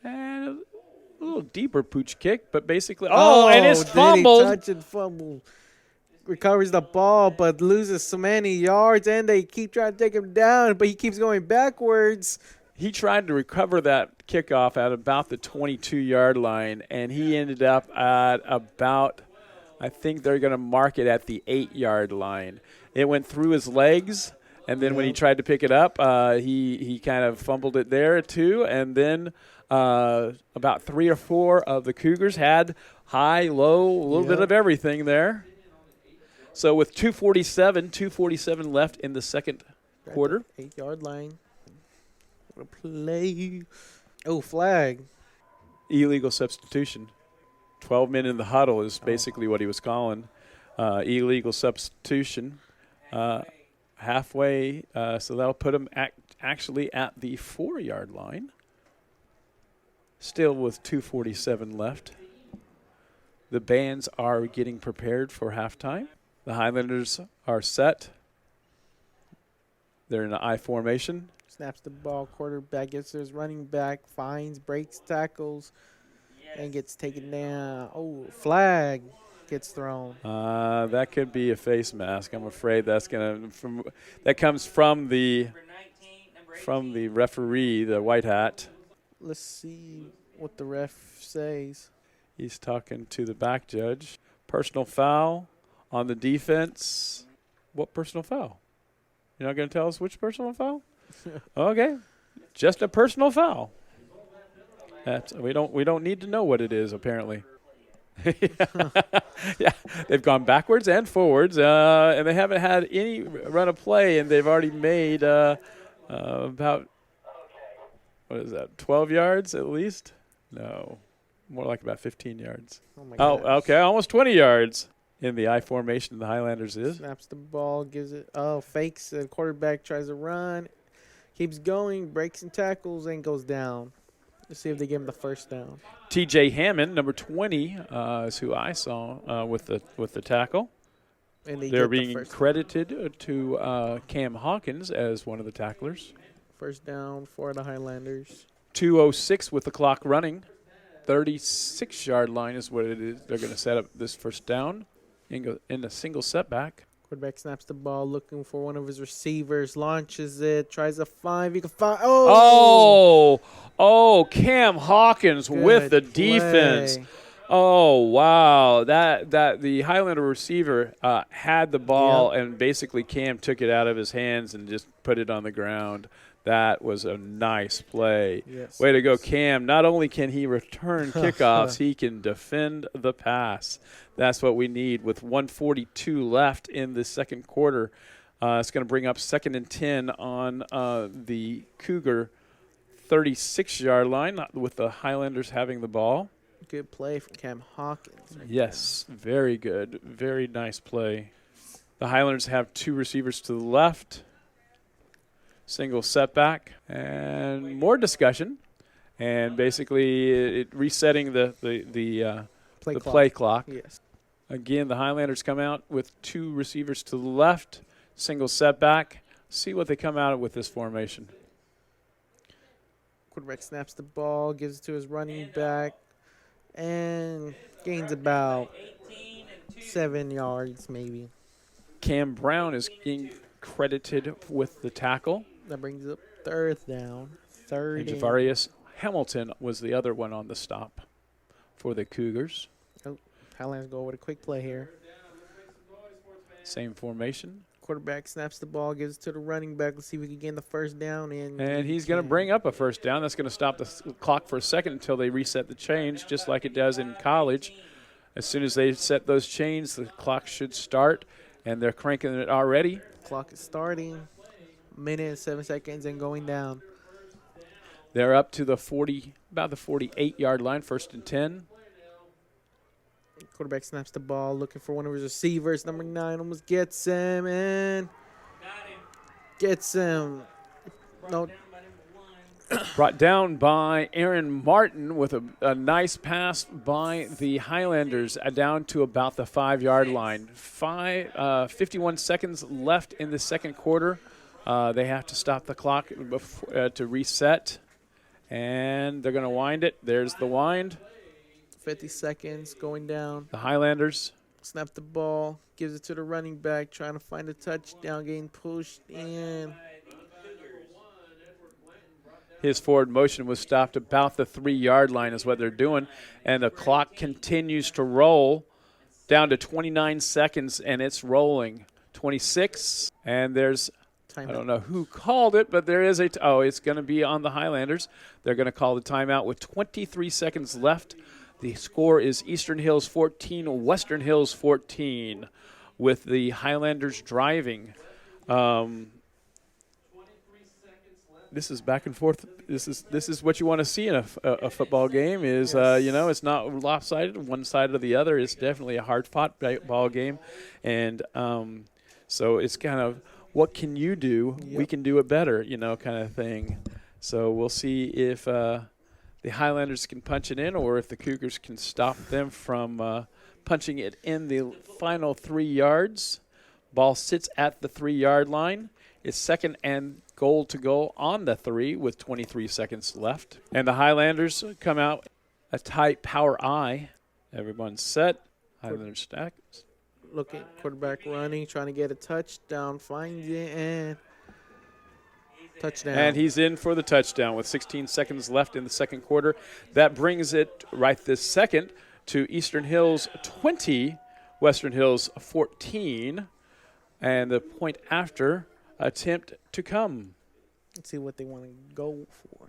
And a little deeper pooch kick, but basically, and it's fumbled. Did he touch and fumble? Recovers the ball, but loses so many yards, and they keep trying to take him down, but he keeps going backwards. He tried to recover that kickoff at about the 22-yard line, and he ended up at about, I think they're going to mark it at the 8-yard line. It went through his legs, and then when he tried to pick it up, he kind of fumbled it there too, and then about 3 or 4 of the Cougars had high, low, a little bit of everything there. So with 2:47 left in the second quarter. 8-yard line. What a play. Oh, flag. Illegal substitution. 12 men in the huddle is basically what he was calling. Illegal substitution. Halfway, so that'll put him actually at the 4-yard line. Still with 2:47 left. The bands are getting prepared for halftime. The Highlanders are set. They're in an I formation. Snaps the ball, quarterback gets to his running back, finds, breaks, tackles, and gets taken down. Oh, flag gets thrown. That could be a face mask. I'm afraid that comes from the referee, the white hat. Let's see what the ref says. He's talking to the back judge. Personal foul on the defense. What personal foul? You're not going to tell us which personal foul? Okay, just a personal foul. We don't need to know what it is, apparently. Yeah, they've gone backwards and forwards, and they haven't had any run of play, and they've already made about, 12 yards at least? No, more like about 15 yards. Oh, okay, almost 20 yards in the I formation the Highlanders is. Snaps the ball, gives it, fakes, the quarterback tries to run, keeps going, breaks and tackles, and goes down. Let's see if they give him the first down. T.J. Hammond, number 20, is who I saw with the tackle. And they're being credited to Cam Hawkins as one of the tacklers. First down for the Highlanders. 2:06 with the clock running. 36-yard line is what it is. They're going to set up this first down in a single setback. Quarterback snaps the ball, looking for one of his receivers, launches it, tries to find. He can find. Cam Hawkins with the defense. Oh, wow. That the Highlander receiver had the ball, and basically Cam took it out of his hands and just put it on the ground. That was a nice play. Yes. Way to go, Cam. Not only can he return kickoffs, he can defend the pass. That's what we need with 1:42 left in the second quarter. It's going to bring up 2nd and 10 on the Cougar 36-yard line with the Highlanders having the ball. Good play from Cam Hawkins. Yes, very good. Very nice play. The Highlanders have 2 receivers to the left. Single setback and more discussion, and basically resetting the play clock. Yes. Again, the Highlanders come out with 2 receivers to the left, single setback. See what they come out with this formation. Quarterback snaps the ball, gives it to his running back, and gains about 7 yards maybe. Cam Brown is being credited with the tackle. That brings up 3rd down. And Javarius Hamilton was the other one on the stop for the Cougars. Oh, Highlanders go with a quick play here. Same formation. Quarterback snaps the ball, gives it to the running back. Let's see if we can gain the first down. And he's going to bring up a first down. That's going to stop the clock for a second until they reset the chains, just like it does in college. As soon as they set those chains, the clock should start, and they're cranking it already. Clock is starting. Minute and 7 seconds and going down. They're up to about the 48-yard line, 1st and 10. Quarterback snaps the ball, looking for one of his receivers. Number 9 almost gets him and gets him. No, Brought down by Aaron Martin with a nice pass by the Highlanders down to about the 5-yard line. 51 seconds left in the second quarter. They have to stop the clock to reset. And they're going to wind it. There's the wind. 50 seconds going down. The Highlanders. Snap the ball. Gives it to the running back. Trying to find a touchdown. Getting pushed in. His forward motion was stopped about the 3-yard line is what they're doing. And the clock continues to roll down to 29 seconds, and it's rolling. 26, and there's, I don't know who called it, but there is it's going to be on the Highlanders. They're going to call the timeout with 23 seconds left. The score is Eastern Hills 14, Western Hills 14, with the Highlanders driving. This is back and forth. This is what you want to see in a football game. Is Yes. It's not lopsided one side or the other. It's definitely a hard-fought ball game, and so it's kind of what can you do? Yep. We can do it better, kind of thing. So we'll see if the Highlanders can punch it in, or if the Cougars can stop them from punching it in the final 3 yards. Ball sits at the 3-yard line. It's second and goal to go on the 3 with 23 seconds left. And the Highlanders come out a tight power I. Everyone's set. Highlanders stack. Looking, quarterback running, trying to get a touchdown. Finds it and touchdown. And he's in for the touchdown with 16 seconds left in the second quarter. That brings it right this second to Eastern Hills 20, Western Hills 14. And the point after attempt to come. Let's see what they want to go for.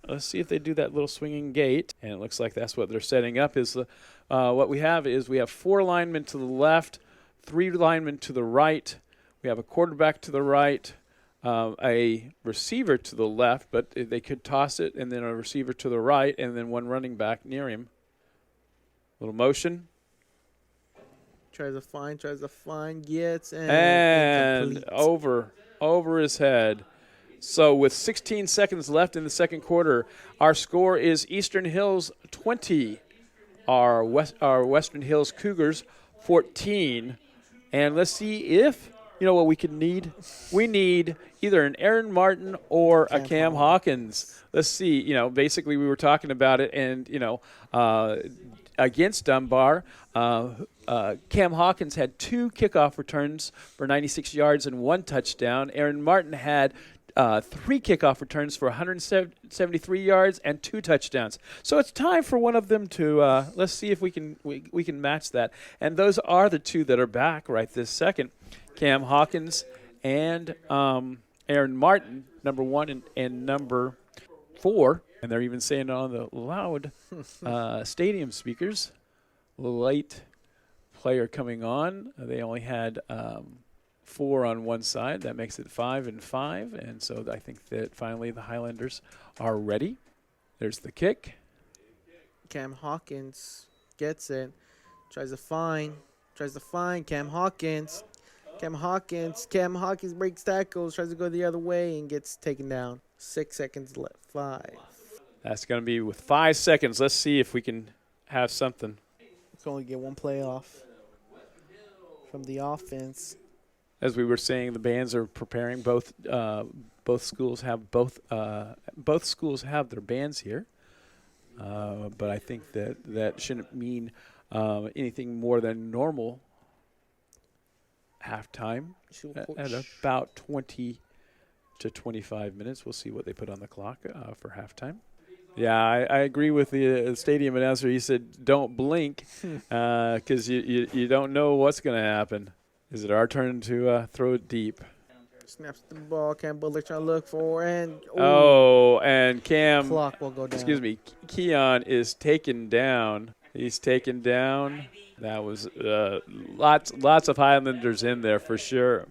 Let's see if they do that little swinging gate. And it looks like that's what they're setting up. Is what we have 4 linemen to the left, 3 linemen to the right. We have a quarterback to the right, a receiver to the left, but they could toss it, and then a receiver to the right, and then 1 running back near him. Little motion. Tries to find, gets, And incomplete. over his head. So with 16 seconds left in the second quarter, our score is Eastern Hills 20, our Western Hills Cougars 14. And let's see if, what we can need. We need either an Aaron Martin or a Cam Hawkins. Let's see, basically we were talking about it, and, against Dunbar, Cam Hawkins had 2 kickoff returns for 96 yards and 1 touchdown. Aaron Martin had 3 kickoff returns for 173 yards and 2 touchdowns. So it's time for one of them to let's see if we can match that. And those are the 2 that are back right this second: Cam Hawkins and Aaron Martin, number 1 and number 4. And they're even saying it on the loud stadium speakers. Late player coming on. They only had 4 on one side. That makes it 5 and 5. And so I think that finally the Highlanders are ready. There's the kick. Cam Hawkins gets it. Tries to find Cam Hawkins. Cam Hawkins breaks tackles, tries to go the other way, and gets taken down. 6 seconds left. 5. That's going to be with 5 seconds. Let's see if we can have something. We can only get 1 play off from the offense. As we were saying, the bands are preparing. Both schools have both schools have their bands here. But I think that shouldn't mean anything more than normal halftime at about 20 to 25 minutes. We'll see what they put on the clock for halftime. Yeah, I agree with the stadium announcer. He said, "Don't blink," because you don't know what's going to happen. Is it our turn to throw it deep? Snaps the ball. Cam Bullock trying to look for, and and Cam. Clock will go down. Excuse me, Keon is taken down. He's taken down. That was lots of Highlanders in there for sure.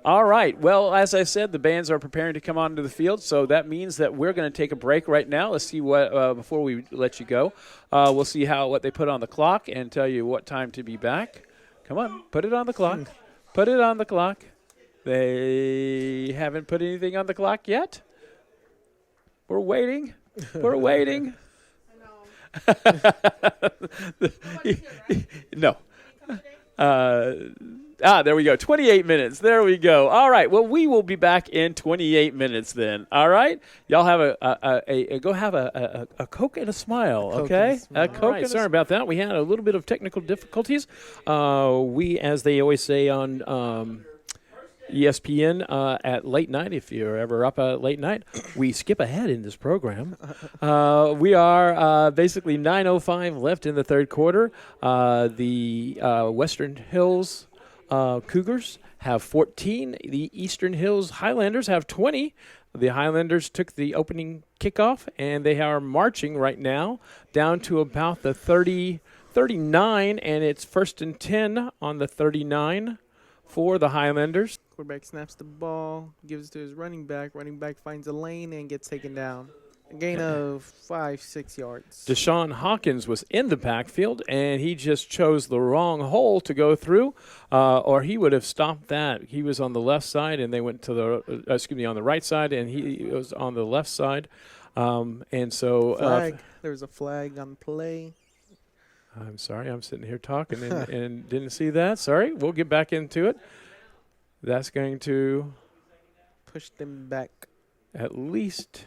All right. Well, as I said, the bands are preparing to come onto the field, so that means that we're going to take a break right now. Let's see what before we let you go. We'll see what they put on the clock and tell you what time to be back. Come on, put it on the clock. Put it on the clock. They haven't put anything on the clock yet. We're waiting. We're waiting. No. There we go. 28 minutes. There we go. All right. Well, we will be back in 28 minutes then. All right. Y'all have go have a Coke and a smile. Okay. A Coke. Right. Sorry about that. We had a little bit of technical difficulties. We, as they always say on ESPN at late night, if you're ever up late night, we skip ahead in this program. We are basically 9:05 left in the third quarter. The Western Hills Cougars have 14. The Eastern Hills Highlanders have 20. The Highlanders took the opening kickoff, and they are marching right now down to about the 39, and it's 1st and 10 on the 39 for the Highlanders. Quarterback snaps the ball, gives it to his running back. Running back finds a lane and gets taken down. A gain of 5-6 yards. Deshaun Hawkins was in the backfield, and he just chose the wrong hole to go through, or he would have stopped that. He was on the left side, and they went to the on the right side, and he was on the left side. And so flag. There was a flag on play. I'm sorry, I'm sitting here talking and didn't see that. Sorry, we'll get back into it. That's going to push them back at least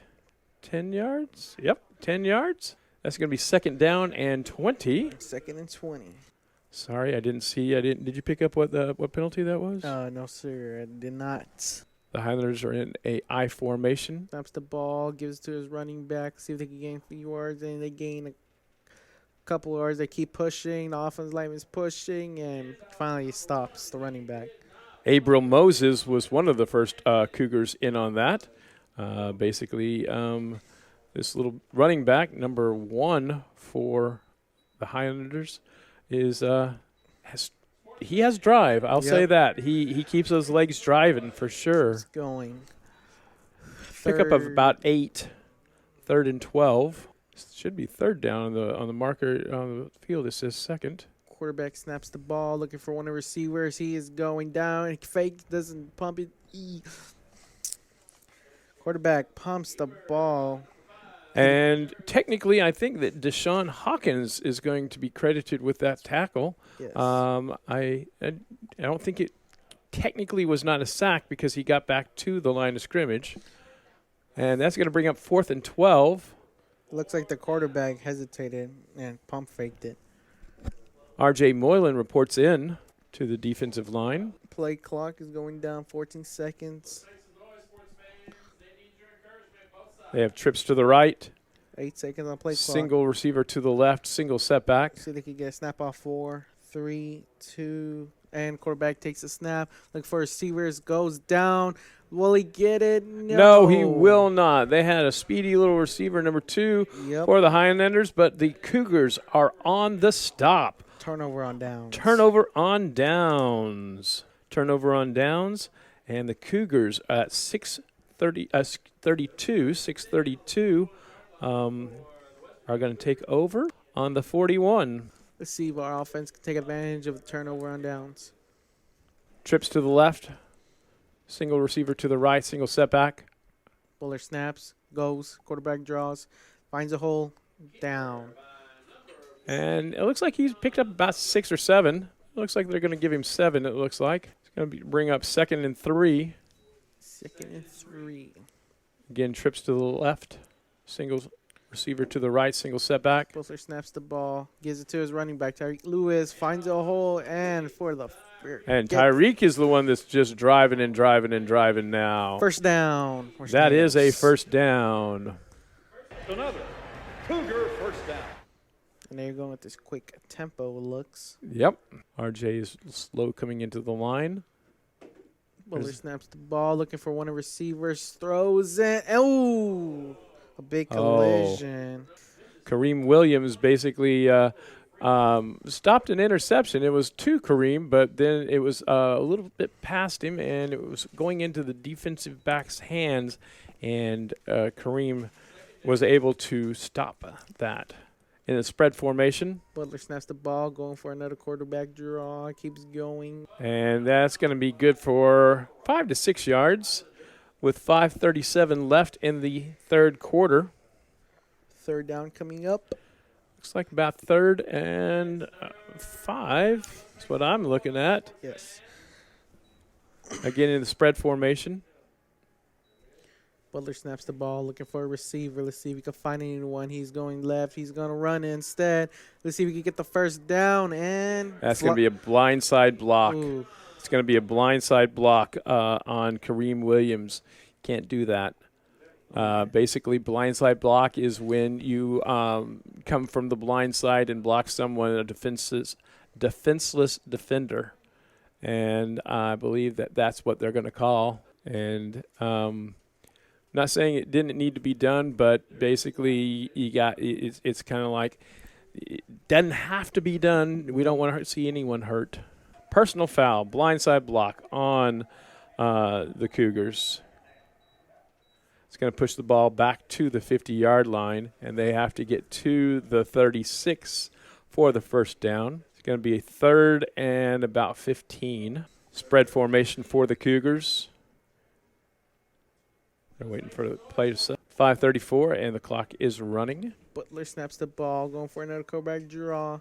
10 yards. Yep, 10 yards. That's going to be 2nd down and 20. 2nd and 20. Sorry, I didn't see. Did you pick up what penalty that was? No, sir, I did not. The Highlanders are in a I formation. Snaps the ball, gives it to his running back, see if they can gain a few yards, and they gain a couple of yards. They keep pushing. The offensive lineman is pushing, and finally he stops the running back. Abril Moses was one of the first Cougars in on that. Basically, this little running back, number 1 for the Highlanders, he has drive. I'll say that. He keeps those legs driving for sure. It's going. Pickup of about 8. 3rd and 12. Should be 3rd down on the marker on the field. It says 2nd. Quarterback snaps the ball, looking for one of the receivers. He is going down. Fake, doesn't pump it. Quarterback pumps the ball. And technically, I think that Deshaun Hawkins is going to be credited with that tackle. Yes. I don't think it technically was not a sack because he got back to the line of scrimmage. And that's going to bring up 4th and 12. Looks like the quarterback hesitated and pump faked it. R.J. Moylan reports in to the defensive line. Play clock is going down 14 seconds. They have trips to the right. 8 seconds on play clock. Single receiver to the left, single setback. See if they can get a snap off 4, 3, 2, and quarterback takes a snap. Look for receivers, goes down. Will he get it? No, he will not. They had a speedy little receiver, number 2, for the Highlanders, but the Cougars are on the stop. Turnover on downs. Turnover on downs, and the Cougars at 6:32 are going to take over on the 41. Let's see if our offense can take advantage of the turnover on downs. Trips to the left, single receiver to the right, single setback. Bowler snaps, goes, quarterback draws, finds a hole, down. And it looks like he's picked up about 6 or 7. It looks like they're going to give him 7, it looks like. It's going to bring up 2nd and 3. 2nd and 3. Again, trips to the left, single receiver to the right, single setback. Bowler snaps the ball, gives it to his running back. Tyreek Lewis finds a hole, and for the and Tyreek is the one that's just driving now. First down. That is a first down. Another Cougar first down. And they're going with this quick tempo looks. Yep. RJ is slow coming into the line. Bowler snaps the ball, looking for one of the receivers, throws it. Oh, a big collision. Kareem Williams basically stopped an interception. It was to Kareem, but then it was a little bit past him, and it was going into the defensive back's hands, and Kareem was able to stop that. In a spread formation. Butler snaps the ball, going for another quarterback draw, keeps going. And that's going to be good for 5 to 6 yards. with 5:37 left in the third quarter. Third down coming up. Looks like about 3rd and 5. That's what I'm looking at. Yes. Again in the spread formation. Butler snaps the ball, looking for a receiver. Let's see if he can find anyone. He's going left. He's going to run instead. Let's see if we can get the first down. And that's going to be a blindside block. Ooh. It's going to be a blindside block on Kareem Williams. Can't do that. Basically, blindside block is when you come from the blind side and block someone, a defenseless defender. And I believe that's what they're going to call. And not saying it didn't need to be done, but basically it's kind of like it doesn't have to be done. We don't want to see anyone hurt. Personal foul, blindside block on the Cougars. It's going to push the ball back to the 50-yard line, and they have to get to the 36 for the first down. It's going to be a 3rd and about 15. Spread formation for the Cougars. They're waiting for the play to set. 5:34, and the clock is running. Butler snaps the ball, going for another quarterback draw,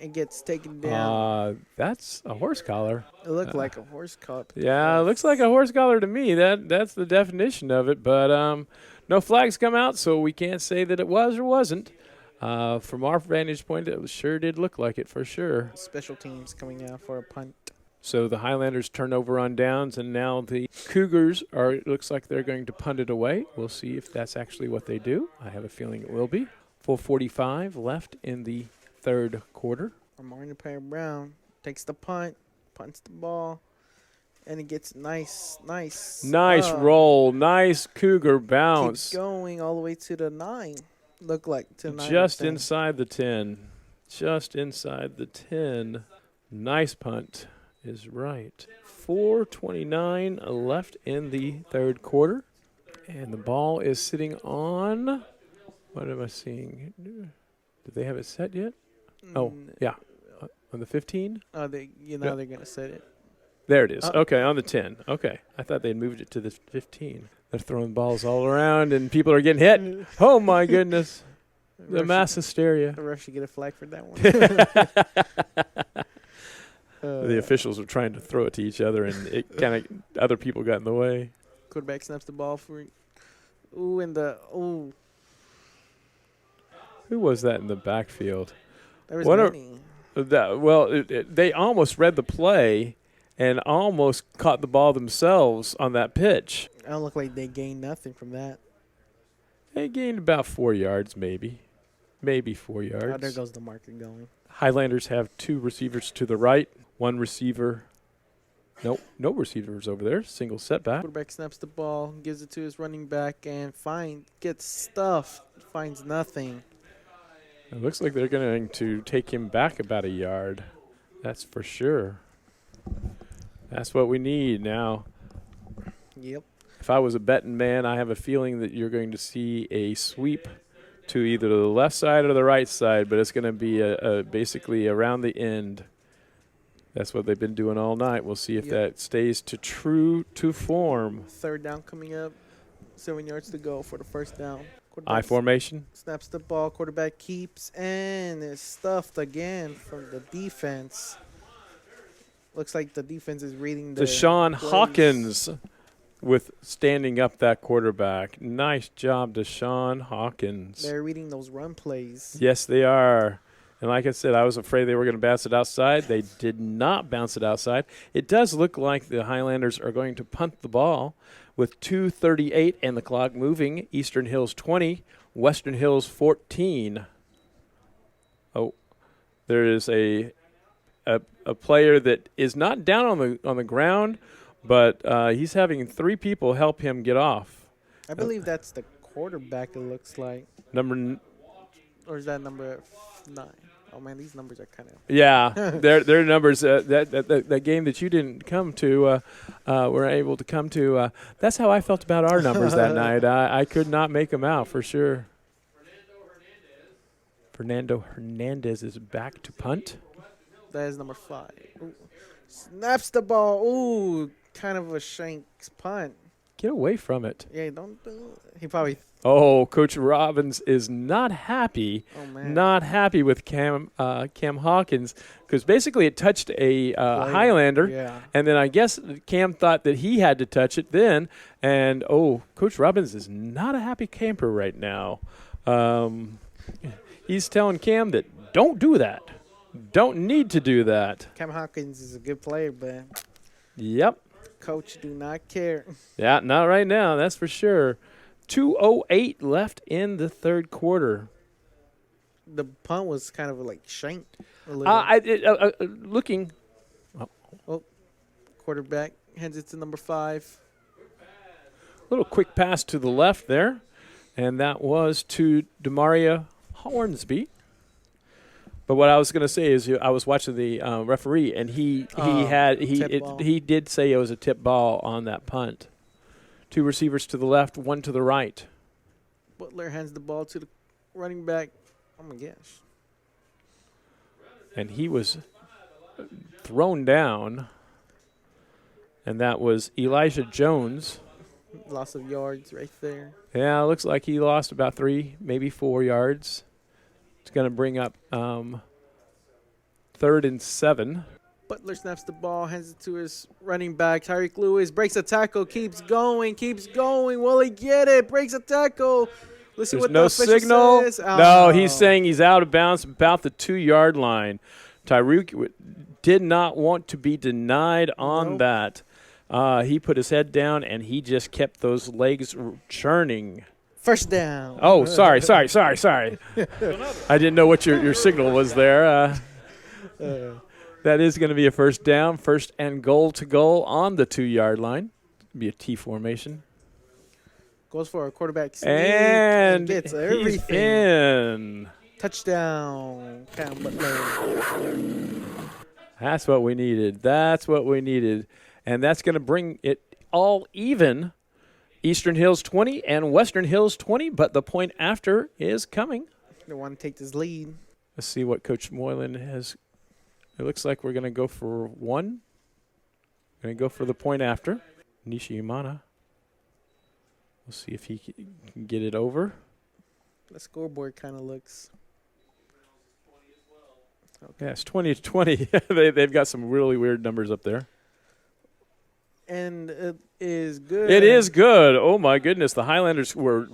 and gets taken down. That's a horse collar. It looked like a horse collar. Yeah, it looks like a horse collar to me. That's the definition of it. But no flags come out, so we can't say that it was or wasn't. From our vantage point, it sure did look like it for sure. Special teams coming out for a punt. So the Highlanders turn over on downs, and now the Cougars it looks like they're going to punt it away. We'll see if that's actually what they do. I have a feeling it will be. 4:45 left in the third quarter. Martin Brown takes the punt, punts the ball, and it gets nice roll, nice Cougar bounce. Keeps going all the way to the 9. Look like to 9. Just inside the 10. Just inside the 10. Nice punt is right. 4:29 left in the third quarter. And the ball is sitting on, what am I seeing? Did they have it set yet? Oh, yeah. On the 15? They're going to set it. There it is. Okay, on the 10. Okay. I thought they'd moved it to the 15. They're throwing balls all around, and people are getting hit. Oh, my goodness. The mass hysteria. The ref should get a flag for that one. The officials were trying to throw it to each other, and it kind of other people got in the way. Quarterback snaps the ball for Who was that in the backfield? There was many. They almost read the play and almost caught the ball themselves on that pitch. It don't look like they gained nothing from that. They gained about 4 yards, maybe 4 yards. Oh, there goes the marker going. Highlanders have 2 receivers to the right, 1 receiver. No receivers over there. Single setback. Quarterback snaps the ball, gives it to his running back, and gets stuffed. Finds nothing. It looks like they're going to take him back about a yard. That's for sure. That's what we need now. Yep. If I was a betting man, I have a feeling that you're going to see a sweep to either the left side or the right side, but it's going to be basically around the end. That's what they've been doing all night. We'll see if that stays true to form. Third down coming up. 7 yards to go for the first down. I formation. Snaps the ball. Quarterback keeps and is stuffed again from the defense. Looks like the defense is reading the Deshaun plays. Hawkins with standing up that quarterback. Nice job, Deshaun Hawkins. They're reading those run plays. Yes, they are. And like I said, I was afraid they were going to bounce it outside. They did not bounce it outside. It does look like the Highlanders are going to punt the ball with 2:38 and the clock moving. Eastern Hills 20, Western Hills 14. Oh, there is a player that is not down on the ground, but he's having 3 people help him get off. I believe that's the quarterback, it looks like. Or is that number 9? Oh, man, these numbers are kind of... Yeah, their numbers. That game that you didn't come to, were able to come to. That's how I felt about our numbers that night. I could not make them out for sure. Fernando Hernandez is back to punt. That is number 5. Ooh. Snaps the ball. Ooh, kind of a Shanks punt. Get away from it. Yeah, don't do it. He probably. Oh, Coach Robbins is not happy. Oh, man. Not happy with Cam Hawkins because basically it touched a Highlander. Yeah. And then I guess Cam thought that he had to touch it then. And, Coach Robbins is not a happy camper right now. He's telling Cam that don't do that. Don't need to do that. Cam Hawkins is a good player, but Yep. coach do not care. Yeah, not right now, that's for sure. 2:08 left in the third quarter. The punt was kind of like shanked a little. Looking. Quarterback hands it to number 5. Little quick pass to the left there, and that was to Demaria Hornsby. But what I was going to say is I was watching the referee, and he did say it was a tip ball on that punt. 2 receivers to the left, 1 to the right. Butler hands the ball to the running back. Oh my gosh. And he was thrown down, and that was Elijah Jones. Loss of yards right there. Yeah, it looks like he lost about 3, maybe 4 yards. It's going to bring up 3rd and 7. Butler snaps the ball, hands it to his running back. Tyreek Lewis breaks a tackle, keeps going. Will he get it? Breaks a tackle. Let's see There's what no the official signal. says. No, he's saying he's out of bounds about the 2-yard line. Tyreek did not want to be denied on that. He put his head down, and he just kept those legs churning. First down. Oh, sorry. I didn't know what your signal was there. That is going to be a first down, 1st and goal to goal on the 2-yard line. Be a T formation. Goes for a quarterback sneak And gets he's everything. in. Touchdown, Cam Butler. That's what we needed. And that's going to bring it all even. Eastern Hills 20 and Western Hills 20, but the point after is coming. They want to take this lead. Let's see what Coach Moylan has. It looks like we're going to go for 1. Going to go for the point after. Nishiyamana. We'll see if he can get it over. The scoreboard kind of looks. Okay. Yeah, it's 20-20. They've got some really weird numbers up there. And it is good. It is good. Oh, my goodness. The Highlanders were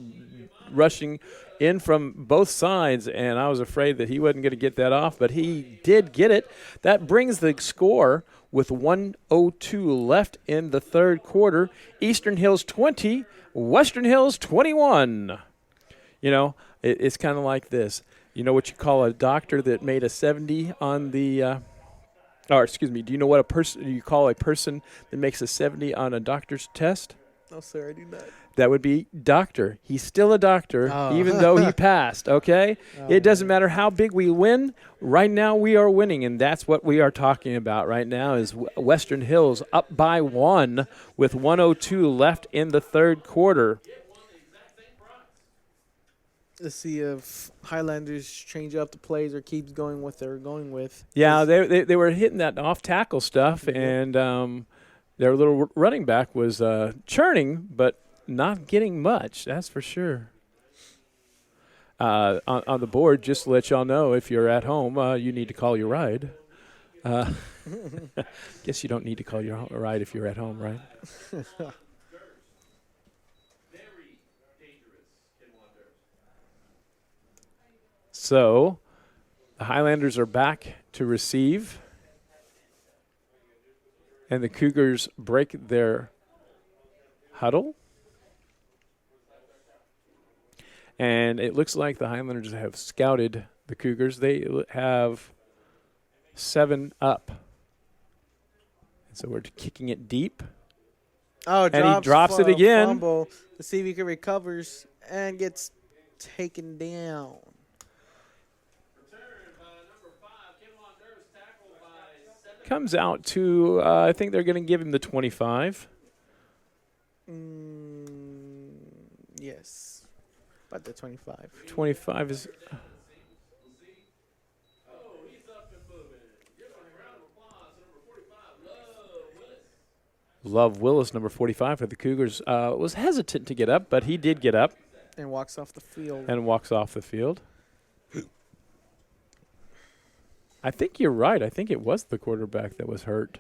rushing in from both sides, and I was afraid that he wasn't going to get that off, but he did get it. That brings the score with 1:02 left in the third quarter. Eastern Hills 20, Western Hills 21. You know, it's kind of like this. You know what you call a doctor that made a 70 on the do you know what you call a person that makes a 70 on a doctor's test? No, sir, I do not. That would be doctor. He's still a doctor, even though he passed, okay? It doesn't matter how big we win. Right now we are winning, and that's what we are talking about right now is Western Hills up by 1 with 1:02 left in the third quarter. Let's see if Highlanders change up the plays or keeps going what they're going with. Yeah, they were hitting that off-tackle stuff, and their little running back was churning, but not getting much, that's for sure. On the board, just to let y'all know, if you're at home, you need to call your ride. Guess you don't need to call your ride if you're at home, right? So, the Highlanders are back to receive, and the Cougars break their huddle. And it looks like the Highlanders have scouted the Cougars. They have 7 up. And so we're kicking it deep. Oh, and he drops it again. Fumble. Let's see if he can recovers and gets taken down. Comes out to, I think they're going to give him the 25. Yes. About the 25. 25 is... Love Willis, number 45 for the Cougars, was hesitant to get up, but he did get up And walks off the field. and walks off the field. I think you're right. I think it was the quarterback that was hurt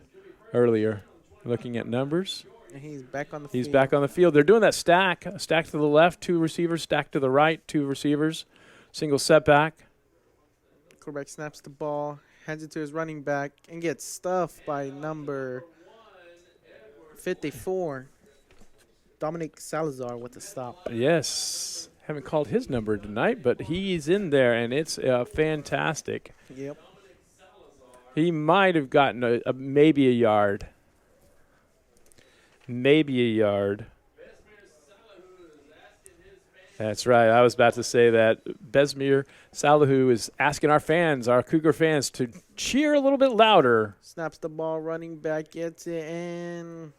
earlier. Looking at numbers. And he's back on the He's field. back on the field. They're doing that stack. Stack to the left, 2 receivers. Stack to the right, 2 receivers. Single setback. Quarterback snaps the ball, hands it to his running back, and gets stuffed by number 54, Dominic Salazar with the stop. Yes. Haven't called his number tonight, but he's in there, and it's fantastic. Yep. He might have gotten maybe a yard. Maybe a yard. That's right. I was about to say that. Besmir Salahu is asking our fans, our Cougar fans, to cheer a little bit louder. Snaps the ball, running back gets it, and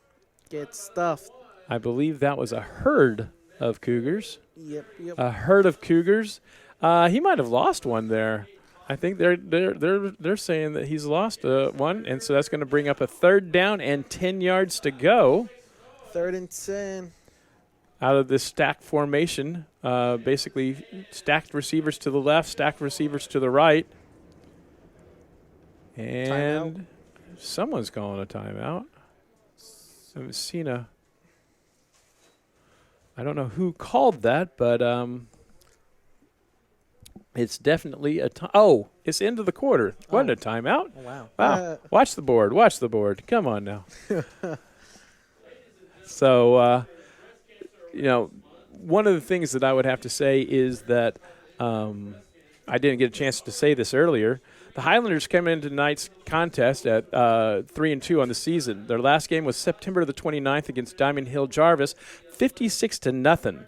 gets stuffed. I believe that was a herd of Cougars. Yep. A herd of Cougars. He might have lost one there. I think they're saying that he's lost one, and so that's going to bring up a 3rd down and 10 yards to go. 3rd and 10. Out of this stacked formation, basically stacked receivers to the left, stacked receivers to the right. And Timeout. Someone's calling a timeout. I haven't seen I don't know who called that, but it's definitely it's into the quarter. Wasn't a timeout? Oh, wow. Wow. Watch the board. Come on now. So, one of the things that I would have to say is that I didn't get a chance to say this earlier. The Highlanders came into tonight's contest at 3-2 on the season. Their last game was September the 29th against Diamond Hill Jarvis, 56-0.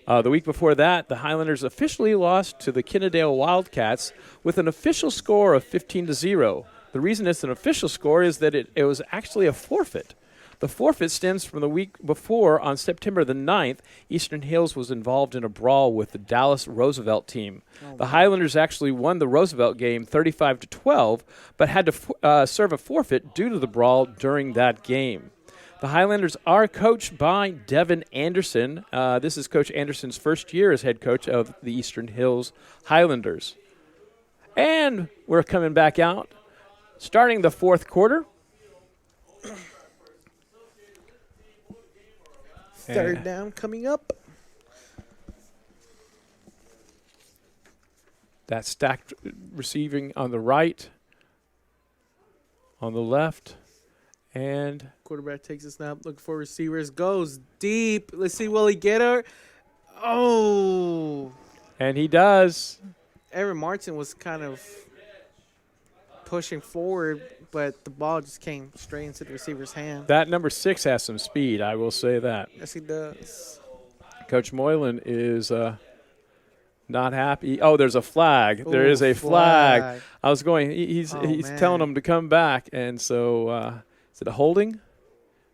The week before that, the Highlanders officially lost to the Kennedale Wildcats with an official score of 15-0. The reason it's an official score is that it was actually a forfeit. The forfeit stems from the week before, on September the 9th, Eastern Hills was involved in a brawl with the Dallas Roosevelt team. The Highlanders actually won the Roosevelt game 35-12, but had to serve a forfeit due to the brawl during that game. The Highlanders are coached by Devin Anderson. This is Coach Anderson's first year as head coach of the Eastern Hills Highlanders. And we're coming back out, starting the 4th quarter. 3rd down coming up. That stacked receiving on the right, on the left, and Quarterback takes a snap, looking for receivers, goes deep. Let's see, will he get her? Oh. and he does. Aaron Martin was kind of pushing forward, but the ball just came straight into the receiver's hand. That number 6 has some speed, I will say that. Yes, he does. Coach Moylan is not happy. Oh, there's a flag. There Ooh, is a flag. flag. I was going. He's man. telling him to come back, and so is it a holding?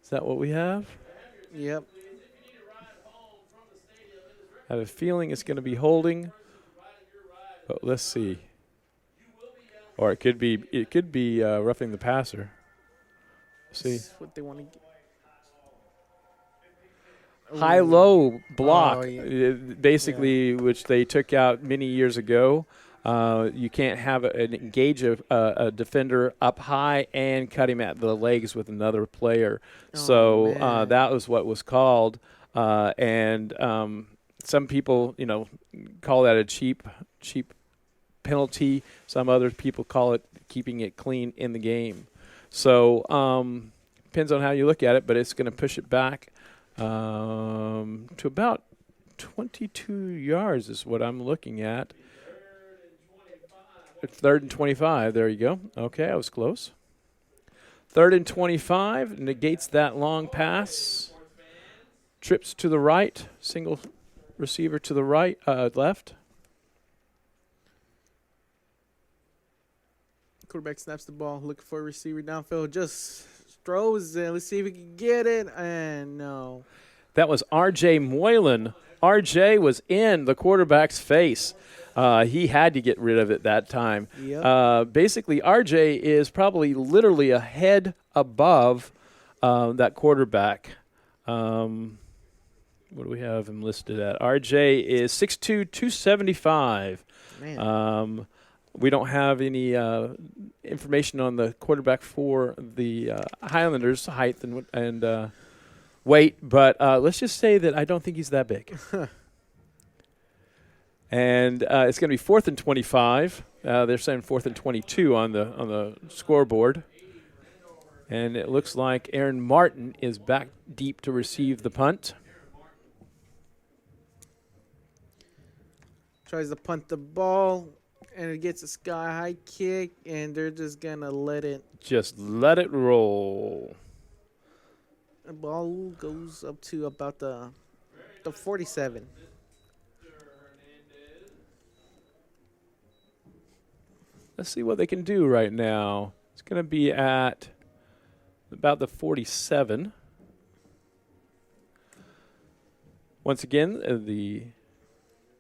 Is that what we have? Yep. I have a feeling it's going to be holding, but let's see. Or it could be roughing the passer. See, That's what they want to get. high-low block, Oh, yeah. basically, which they took out many years ago. You can't have engage a defender up high and cut him at the legs with another player. Oh, So man. that was what was called. And some people, call that a cheap penalty. Some other people call it keeping it clean in the game. So depends on how you look at it, but it's going to push it back to about 22 yards is what I'm looking at. 3rd and 25. There you go. Okay, I was close. 3rd and 25 negates that long pass. Trips to the right. Single receiver to the right, left. Quarterback snaps the ball, looking for a receiver downfield, just throws it. Let's see if he can get it. And no. That was R.J. Moylan. R.J. was in the quarterback's face. He had to get rid of it that time. Yep. Basically, R.J. is probably literally a head above that quarterback. What do we have him listed at? RJ is 6'2", 275. Man. We don't have any information on the quarterback for the Highlanders' height and weight, but let's just say that I don't think he's that big. And it's going to be 4th and 25. They're saying 4th and 22 on the scoreboard. And it looks like Aaron Martin is back deep to receive the punt. Tries to punt the ball, and it gets a sky-high kick, and they're just going to let it. Just let it roll. The ball goes up to about the 47. Let's see what they can do right now. It's going to be at about the 47. Once again, the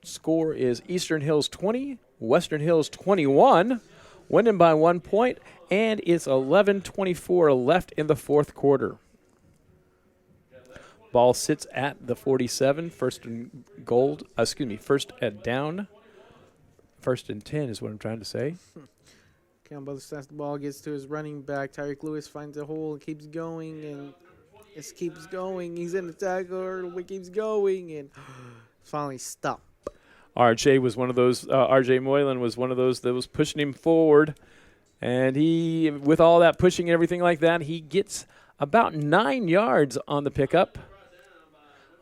score is Eastern Hills 20, Western Hills 21, winning by 1 point, and it's 11:24 left in the fourth quarter. Ball sits at the 47, first and down. 1st and 10 is what I'm trying to say. Campbell snaps the ball, gets to his running back. Tyreek Lewis finds a hole and keeps going, and it keeps going. He's in the tackle, it keeps going, and finally stopped. RJ was one of those. RJ Moylan was one of those that was pushing him forward, and he, with all that pushing and everything like that, he gets about 9 yards on the pickup.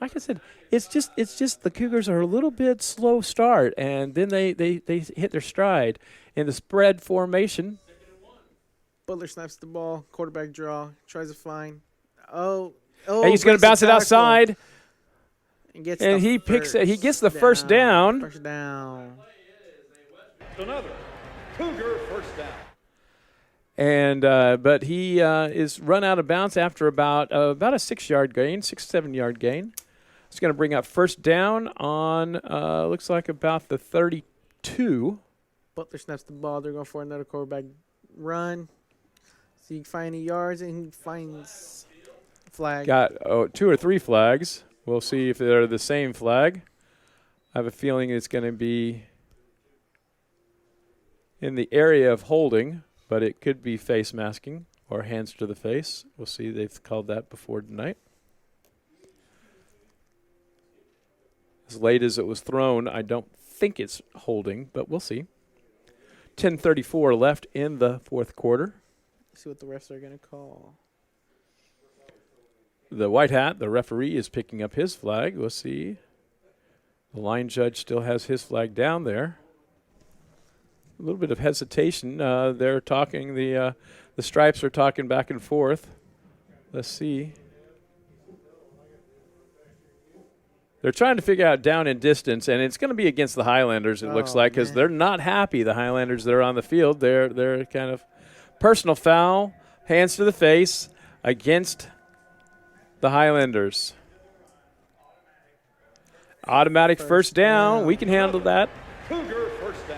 Like I said, it's just the Cougars are a little bit slow start, and then they hit their stride in the spread formation. Butler snaps the ball, quarterback draw, tries to find. And he's going to bounce it outside. And he gets the first down. First down. Another Cougar first down. And but he is run out of bounds after about a 6-yard gain, 7-yard gain. It's going to bring up first down on looks like about the 32. Butler snaps the ball. They're going for another quarterback run. So you can find any yards, and he finds flag. Got 2 or 3 flags. We'll see if they're the same flag. I have a feeling it's going to be in the area of holding, but it could be face masking or hands to the face. We'll see. They've called that before tonight. As late as it was thrown, I don't think it's holding, but we'll see. 10:34 left in the fourth quarter. Let's see what the refs are going to call. The white hat, the referee, is picking up his flag. We'll see. The line judge still has his flag down there. A little bit of hesitation. They're talking. The stripes are talking back and forth. Let's see. They're trying to figure out down and distance, and it's going to be against the Highlanders, it looks like, because they're not happy, the Highlanders that are on the field. They're kind of personal foul, hands to the face, against the Highlanders. Automatic first down. We can handle that. Cougar first down.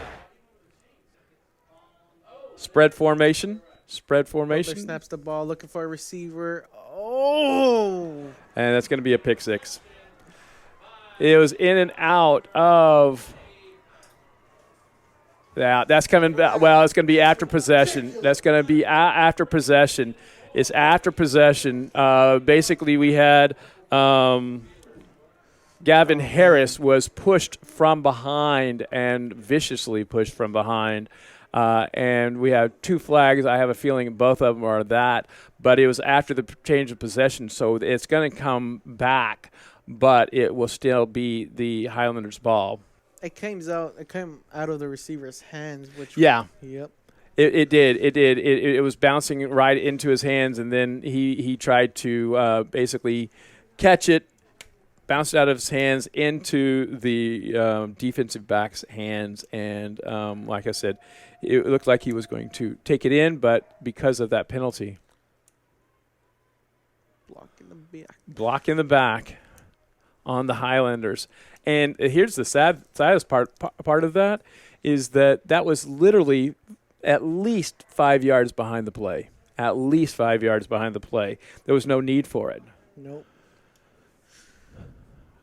Spread formation. Butler snaps the ball, looking for a receiver. Oh! And that's going to be a pick six. It was in and out of that. That's coming back. Well, it's going to be after possession. That's going to be after possession. It's after possession. Basically, we had Gavin Harris was pushed from behind and viciously pushed from behind. And we have 2 flags. I have a feeling both of them are that. But it was after the change of possession, so it's going to come back. But it will still be the Highlanders' ball. It came out of the receiver's hands. Yeah. Yep. It did. It was bouncing right into his hands, and then he tried to basically catch it, bounced out of his hands into the defensive back's hands, and like I said, it looked like he was going to take it in, but because of that penalty. Block in the back on the Highlanders. And here's the saddest part of that is that was literally at least 5 yards behind the play. at least 5 yards behind the play. There was no need for it. Nope.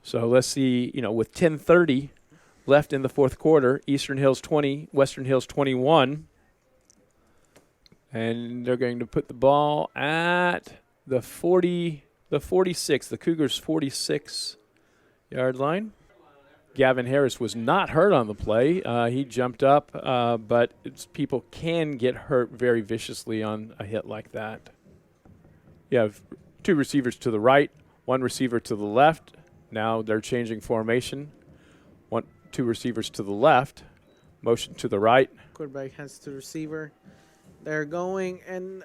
So let's see, with 10:30 left in the fourth quarter, Eastern Hills 20, Western Hills 21. And they're going to put the ball at the 46, the Cougars' 46-yard line. Gavin Harris was not hurt on the play. He jumped up, but people can get hurt very viciously on a hit like that. You have 2 receivers to the right, 1 receiver to the left. Now they're changing formation. 2 receivers to the left, motion to the right. Quarterback hands to the receiver. They're going, and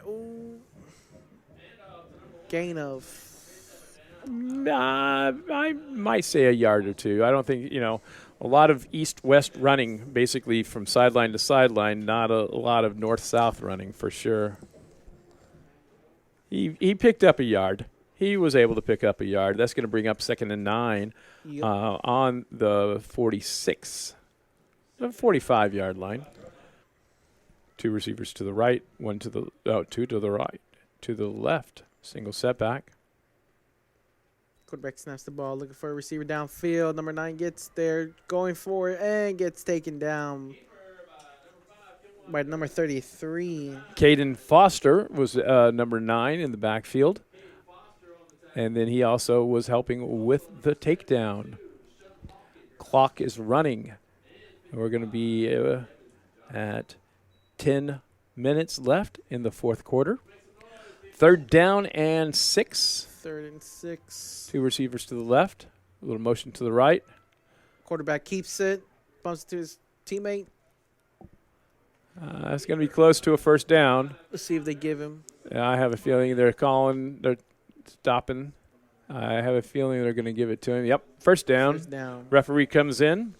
gain of. I might say a yard or 2. I don't think, a lot of east-west running, basically from sideline to sideline, not a lot of north-south running for sure. He picked up a yard. He was able to pick up a yard. That's going to bring up 2nd and 9 on the 46, the 45-yard line. 2 receivers to the right, 2 to the right, to the left. Single setback. Quarterback snaps the ball, looking for a receiver downfield. Number 9 gets there, going for it, and gets taken down by number 33. Caden Foster was number 9 in the backfield. And then he also was helping with the takedown. Clock is running. We're going to be at 10 minutes left in the fourth quarter. 3rd down and 6. 3rd and 6. 2 receivers to the left. A little motion to the right. Quarterback keeps it. Bumps it to his teammate. It's going to be close to a 1st down. Let's see if they give him. I have a feeling they're stopping. I have a feeling they're going to give it to him. Yep, 1st down. 1st down. Referee comes in.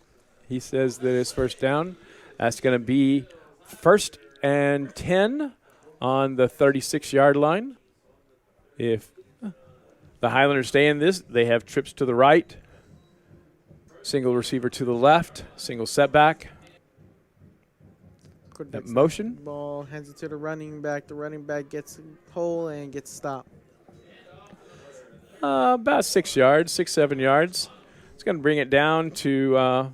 He says that it's 1st down. That's going to be 1st and 10 on the 36-yard line. If the Highlanders stay in this, they have trips to the right. Single receiver to the left. Single setback. Motion. Ball hands it to the running back. The running back gets a hole and gets stopped. About 6 yards, 7 yards. It's going to bring it down to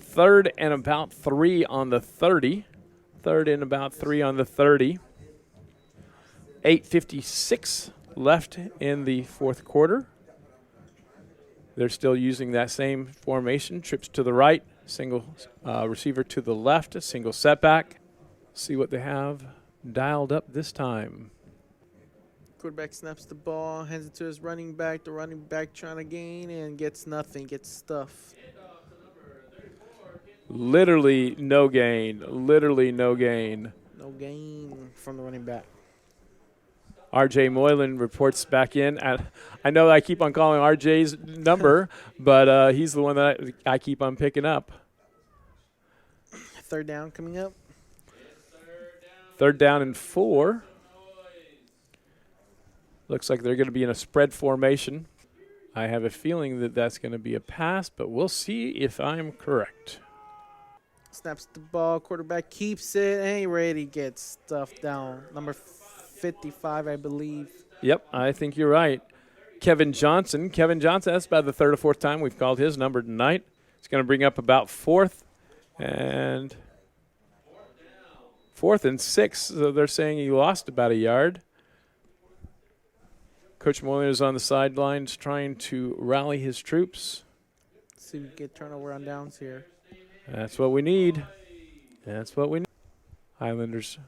3rd and about 3 on the 30. 3rd and about 3 on the 30. 8:56 left in the fourth quarter. They're still using that same formation. Trips to the right, single receiver to the left, a single setback. See what they have dialed up this time. Quarterback snaps the ball, hands it to his running back. The running back trying to gain and gets nothing, gets stuffed. Literally no gain. Literally no gain. No gain from the running back. R.J. Moylan reports back in. I know I keep on calling R.J.'s number, but he's the one that I keep on picking up. 3rd down coming up. 3rd down and 4. Looks like they're going to be in a spread formation. I have a feeling that that's going to be a pass, but we'll see if I'm correct. Snaps the ball. Quarterback keeps it. And he ready to get stuffed down. Number 55, I believe. Yep, I think you're right. Kevin Johnson, that's about the 3rd or 4th time we've called his number tonight. It's going to bring up about 4th and 6. So they're saying he lost about a yard. Coach Moylan is on the sidelines trying to rally his troops. Let's see if we can get turnover on downs here. That's what we need. Highlanders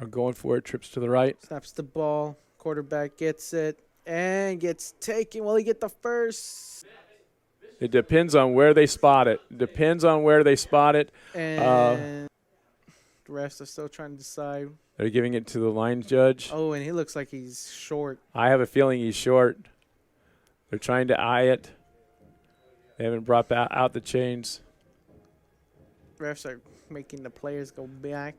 are going for it. Trips to the right. Snaps the ball. Quarterback gets it and gets taken. Will he get the first? It depends on where they spot it. And the refs are still trying to decide. They're giving it to the line judge. Oh, and he looks like he's short. I have a feeling he's short. They're trying to eye it. They haven't brought out the chains. Refs are making the players go back.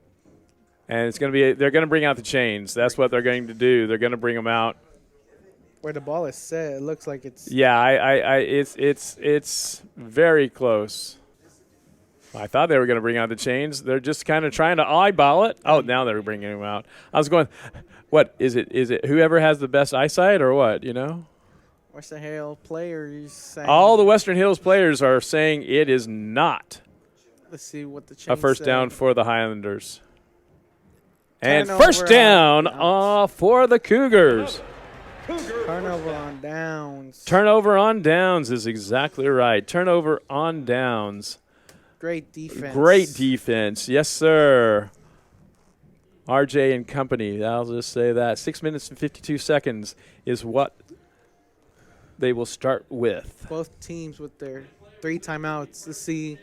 And it's going to be they're going to bring out the chains. That's what they're going to do. They're going to bring them out. Where the ball is set, it looks like it's. Yeah, it's very close. I thought they were going to bring out the chains. They're just kind of trying to eyeball it. Oh, now they're bringing them out. I was going, what is it? Is it whoever has the best eyesight or what? You know. Western Hills players saying. All the Western Hills players are saying it is not Let's see what the chains a first say. down for the Highlanders. And Turnover first down on for the Cougars. Turnover on downs. Turnover on downs is exactly right. Turnover on downs. Great defense. Great defense. Yes, sir. RJ and company. I'll just say that. 6 minutes and 52 seconds is what they will start with. Both teams with their 3 timeouts to see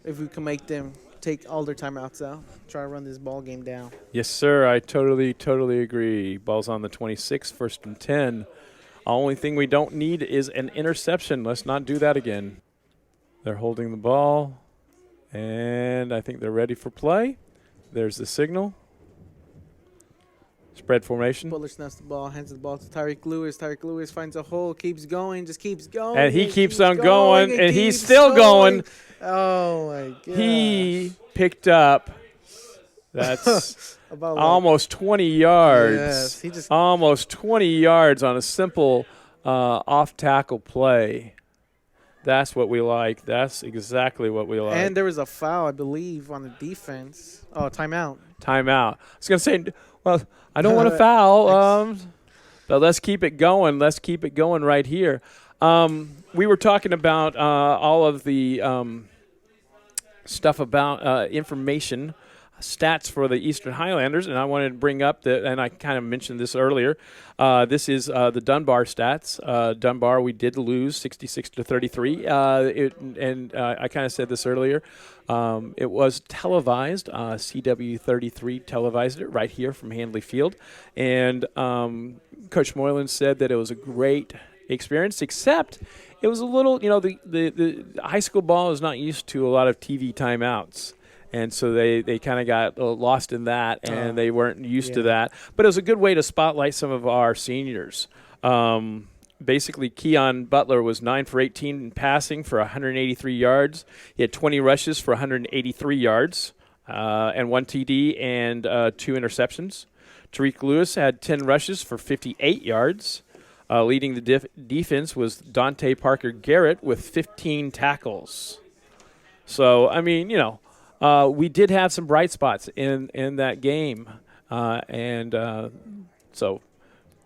if we can make them take all their timeouts out. Try to run this ball game down. Yes, sir. I totally agree. Ball's on the 26, 1st and 10. Only thing we don't need is an interception. Let's not do that again. They're holding the ball, and I think they're ready for play. There's the signal. Spread formation. Butler snaps the ball, hands the ball to Tyreek Lewis. Tyreek Lewis finds a hole, keeps going, just keeps going. And he keeps on going, and he's still going. Oh, my God. He picked up, that's About almost 20 yards. Yes, he just Almost 20 yards on a simple off-tackle play. That's what we like. That's exactly what we like. And there was a foul, I believe, on the defense. Oh, timeout. Timeout. I was going to say, well, I don't want to foul, but let's keep it going. Let's keep it going right here. We were talking about all of the stuff about information, stats for the Eastern Highlanders, and I wanted to bring up and I kind of mentioned this earlier. This is the Dunbar stats. Dunbar, we did lose 66-33, and I kind of said this earlier. It was televised. CW33 televised it right here from Handley Field, and Coach Moylan said that it was a great experience, except it was a little, the high school ball is not used to a lot of TV timeouts. And so they kind of got lost in that, and they weren't used to that. But it was a good way to spotlight some of our seniors. Basically, Keon Butler was 9 for 18 in passing for 183 yards. He had 20 rushes for 183 yards and 1 TD and 2 interceptions. Tariq Lewis had 10 rushes for 58 yards. Leading the defense was Dante Parker Garrett with 15 tackles. So, I mean, we did have some bright spots in that game, so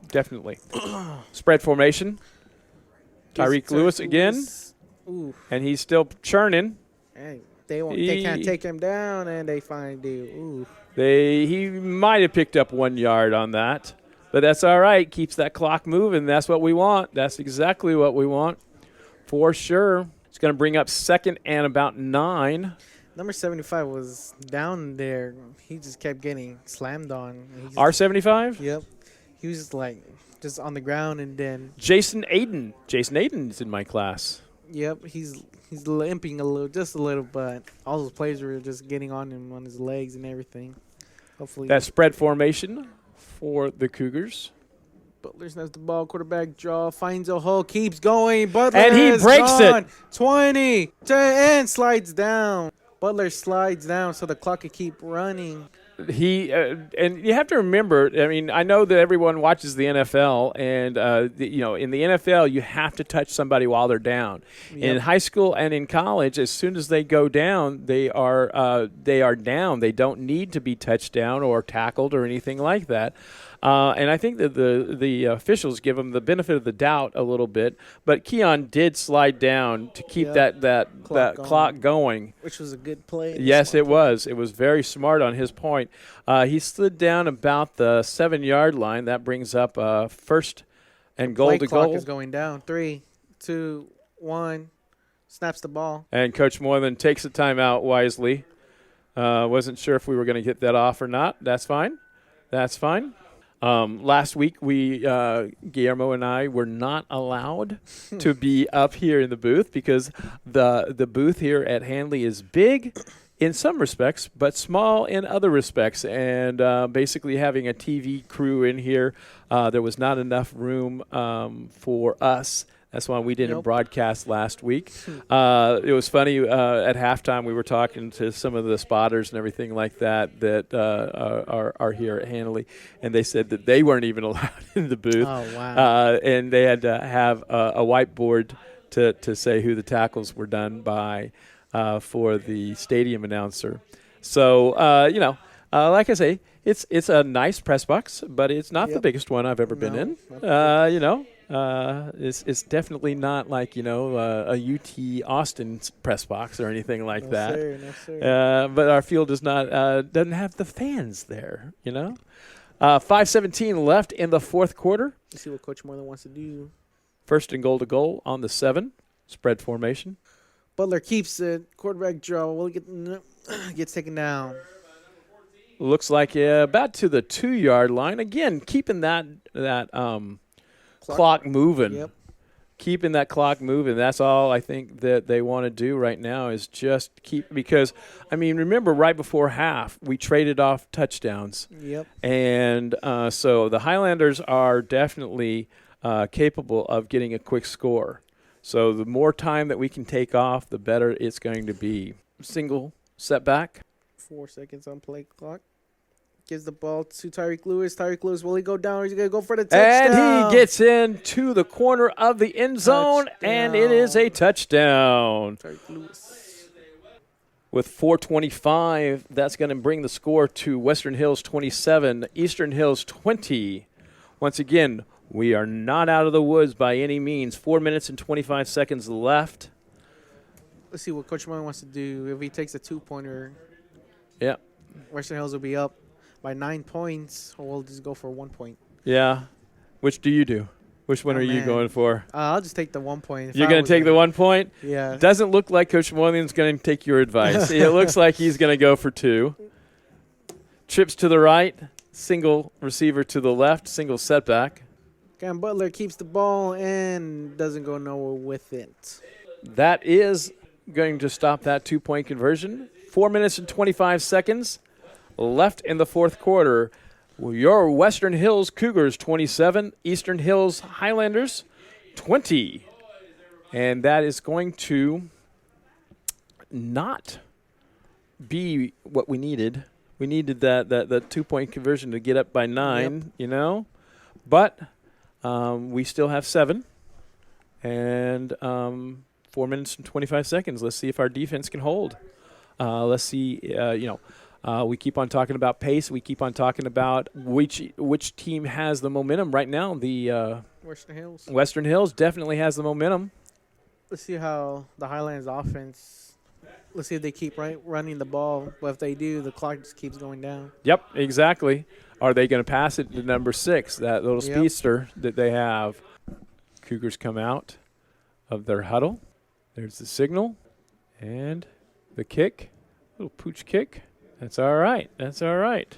definitely. Spread formation. Tyreek Lewis again, and he's still churning. Hey, they can't take him down, and they finally do. He might have picked up 1 yard on that, but that's all right. Keeps that clock moving. That's what we want. That's exactly what we want for sure. It's going to bring up 2nd and about 9. Number 75 was down there. He just kept getting slammed on. R75? Yep. He was just on the ground, and then Jason Aiden. Jason Aiden's in my class. Yep, he's limping just a little, but all those players were just getting on him on his legs and everything. Hopefully that spread formation for the Cougars. Butler snaps the ball, quarterback draw, finds a hole, keeps going. Butler and he breaks it. 20 and slides down. Butler slides down so the clock can keep running. And you have to remember, I mean, I know that everyone watches the NFL, and in the NFL you have to touch somebody while they're down. Yep. In high school and in college, as soon as they go down, they are down. They don't need to be touched down or tackled or anything like that. And I think that the officials give them the benefit of the doubt a little bit, but Keon did slide down to keep that clock going. Which was a good play. Yes, it was. It was very smart on his point. He slid down about the 7-yard line. That brings up 1st and goal to goal. The clock is going down. 3, 2, 1. Snaps the ball. And Coach Moylan takes the timeout wisely. Wasn't sure if we were going to get that off or not. That's fine. That's fine. Last week, Guillermo and I were not allowed to be up here in the booth because the booth here at Handley is big in some respects, but small in other respects. And basically having a TV crew in here, there was not enough room for us That's why we didn't Nope. broadcast last week. It was funny, at halftime we were talking to some of the spotters and everything like that are here at Hanley, and they said that they weren't even allowed in the booth. Oh, wow. And they had to have a whiteboard to say who the tackles were done by for the stadium announcer. So, like I say, it's a nice press box, but it's not the biggest one I've ever been in. It's definitely not like, a UT Austin press box or anything like that. Sir, no, sir. But our field doesn't have the fans there, 5:17 left in the fourth quarter. Let's see what Coach Moreland wants to do. First and goal to goal on the 7. Spread formation. Butler keeps it. Quarterback draw. Will gets taken down. Looks like about to the 2-yard line. Again, keeping that clock moving. Yep. Keeping that clock moving. That's all I think that they want to do right now is just keep, because, remember right before half, we traded off touchdowns. Yep. And so the Highlanders are definitely capable of getting a quick score. So the more time that we can take off, the better it's going to be. Single setback. 4 seconds on play clock. Gives the ball to Tyreek Lewis. Tyreek Lewis, will he go down or is he going to go for the touchdown? And he gets into the corner of the end zone, and it is a touchdown. Tyreek Lewis. With 4:25, that's going to bring the score to Western Hills 27, Eastern Hills 20. Once again, we are not out of the woods by any means. 4 minutes and 25 seconds left. Let's see what Coach Moreland wants to do. If he takes a 2-pointer, Yeah. Western Hills will be up by 9 points, or we'll just go for 1 point. Yeah. Which do you do? Which one are you man. going for? I'll just take the 1 point. You're going to take the 1 point? Yeah. Doesn't look like Coach Moynihan's going to take your advice. It looks like he's going to go for 2. Trips to the right, single receiver to the left, single setback. Cam Butler keeps the ball and doesn't go nowhere with it. That is going to stop that 2-point conversion. 4 minutes and 25 seconds left in the fourth quarter. Your Western Hills Cougars 27, Eastern Hills Highlanders 20. And that is going to not be what we needed. We needed that 2-point conversion to get up by 9, But we still have 7. And 4 minutes and 25 seconds. Let's see if our defense can hold. Let's see, we keep on talking about pace. We keep on talking about which team has the momentum right now. The Western Hills. Western Hills definitely has the momentum. Let's see how the Highlands offense, let's see if they keep running the ball. But if they do, the clock just keeps going down. Yep, exactly. Are they going to pass it to number 6, that little speedster that they have? Cougars come out of their huddle. There's the signal and the kick, little pooch kick. That's all right. That's all right.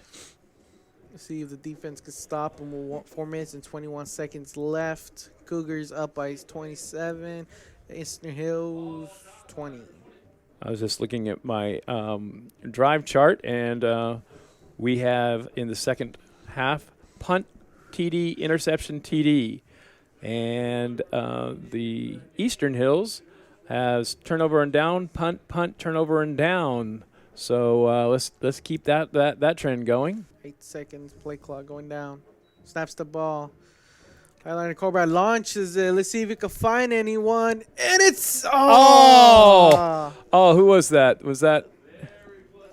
Let's see if the defense can stop them. 4 minutes and 21 seconds left. Cougars up by 27. Eastern Hills 20. I was just looking at my drive chart, and we have in the second half punt, TD, interception, TD. And the Eastern Hills has turnover and down, punt, turnover and down. So let's keep that trend going. 8 seconds, play clock going down. Snaps the ball. Highlander Cobra launches it. Let's see if he can find anyone. And it's Oh, who was that? Was that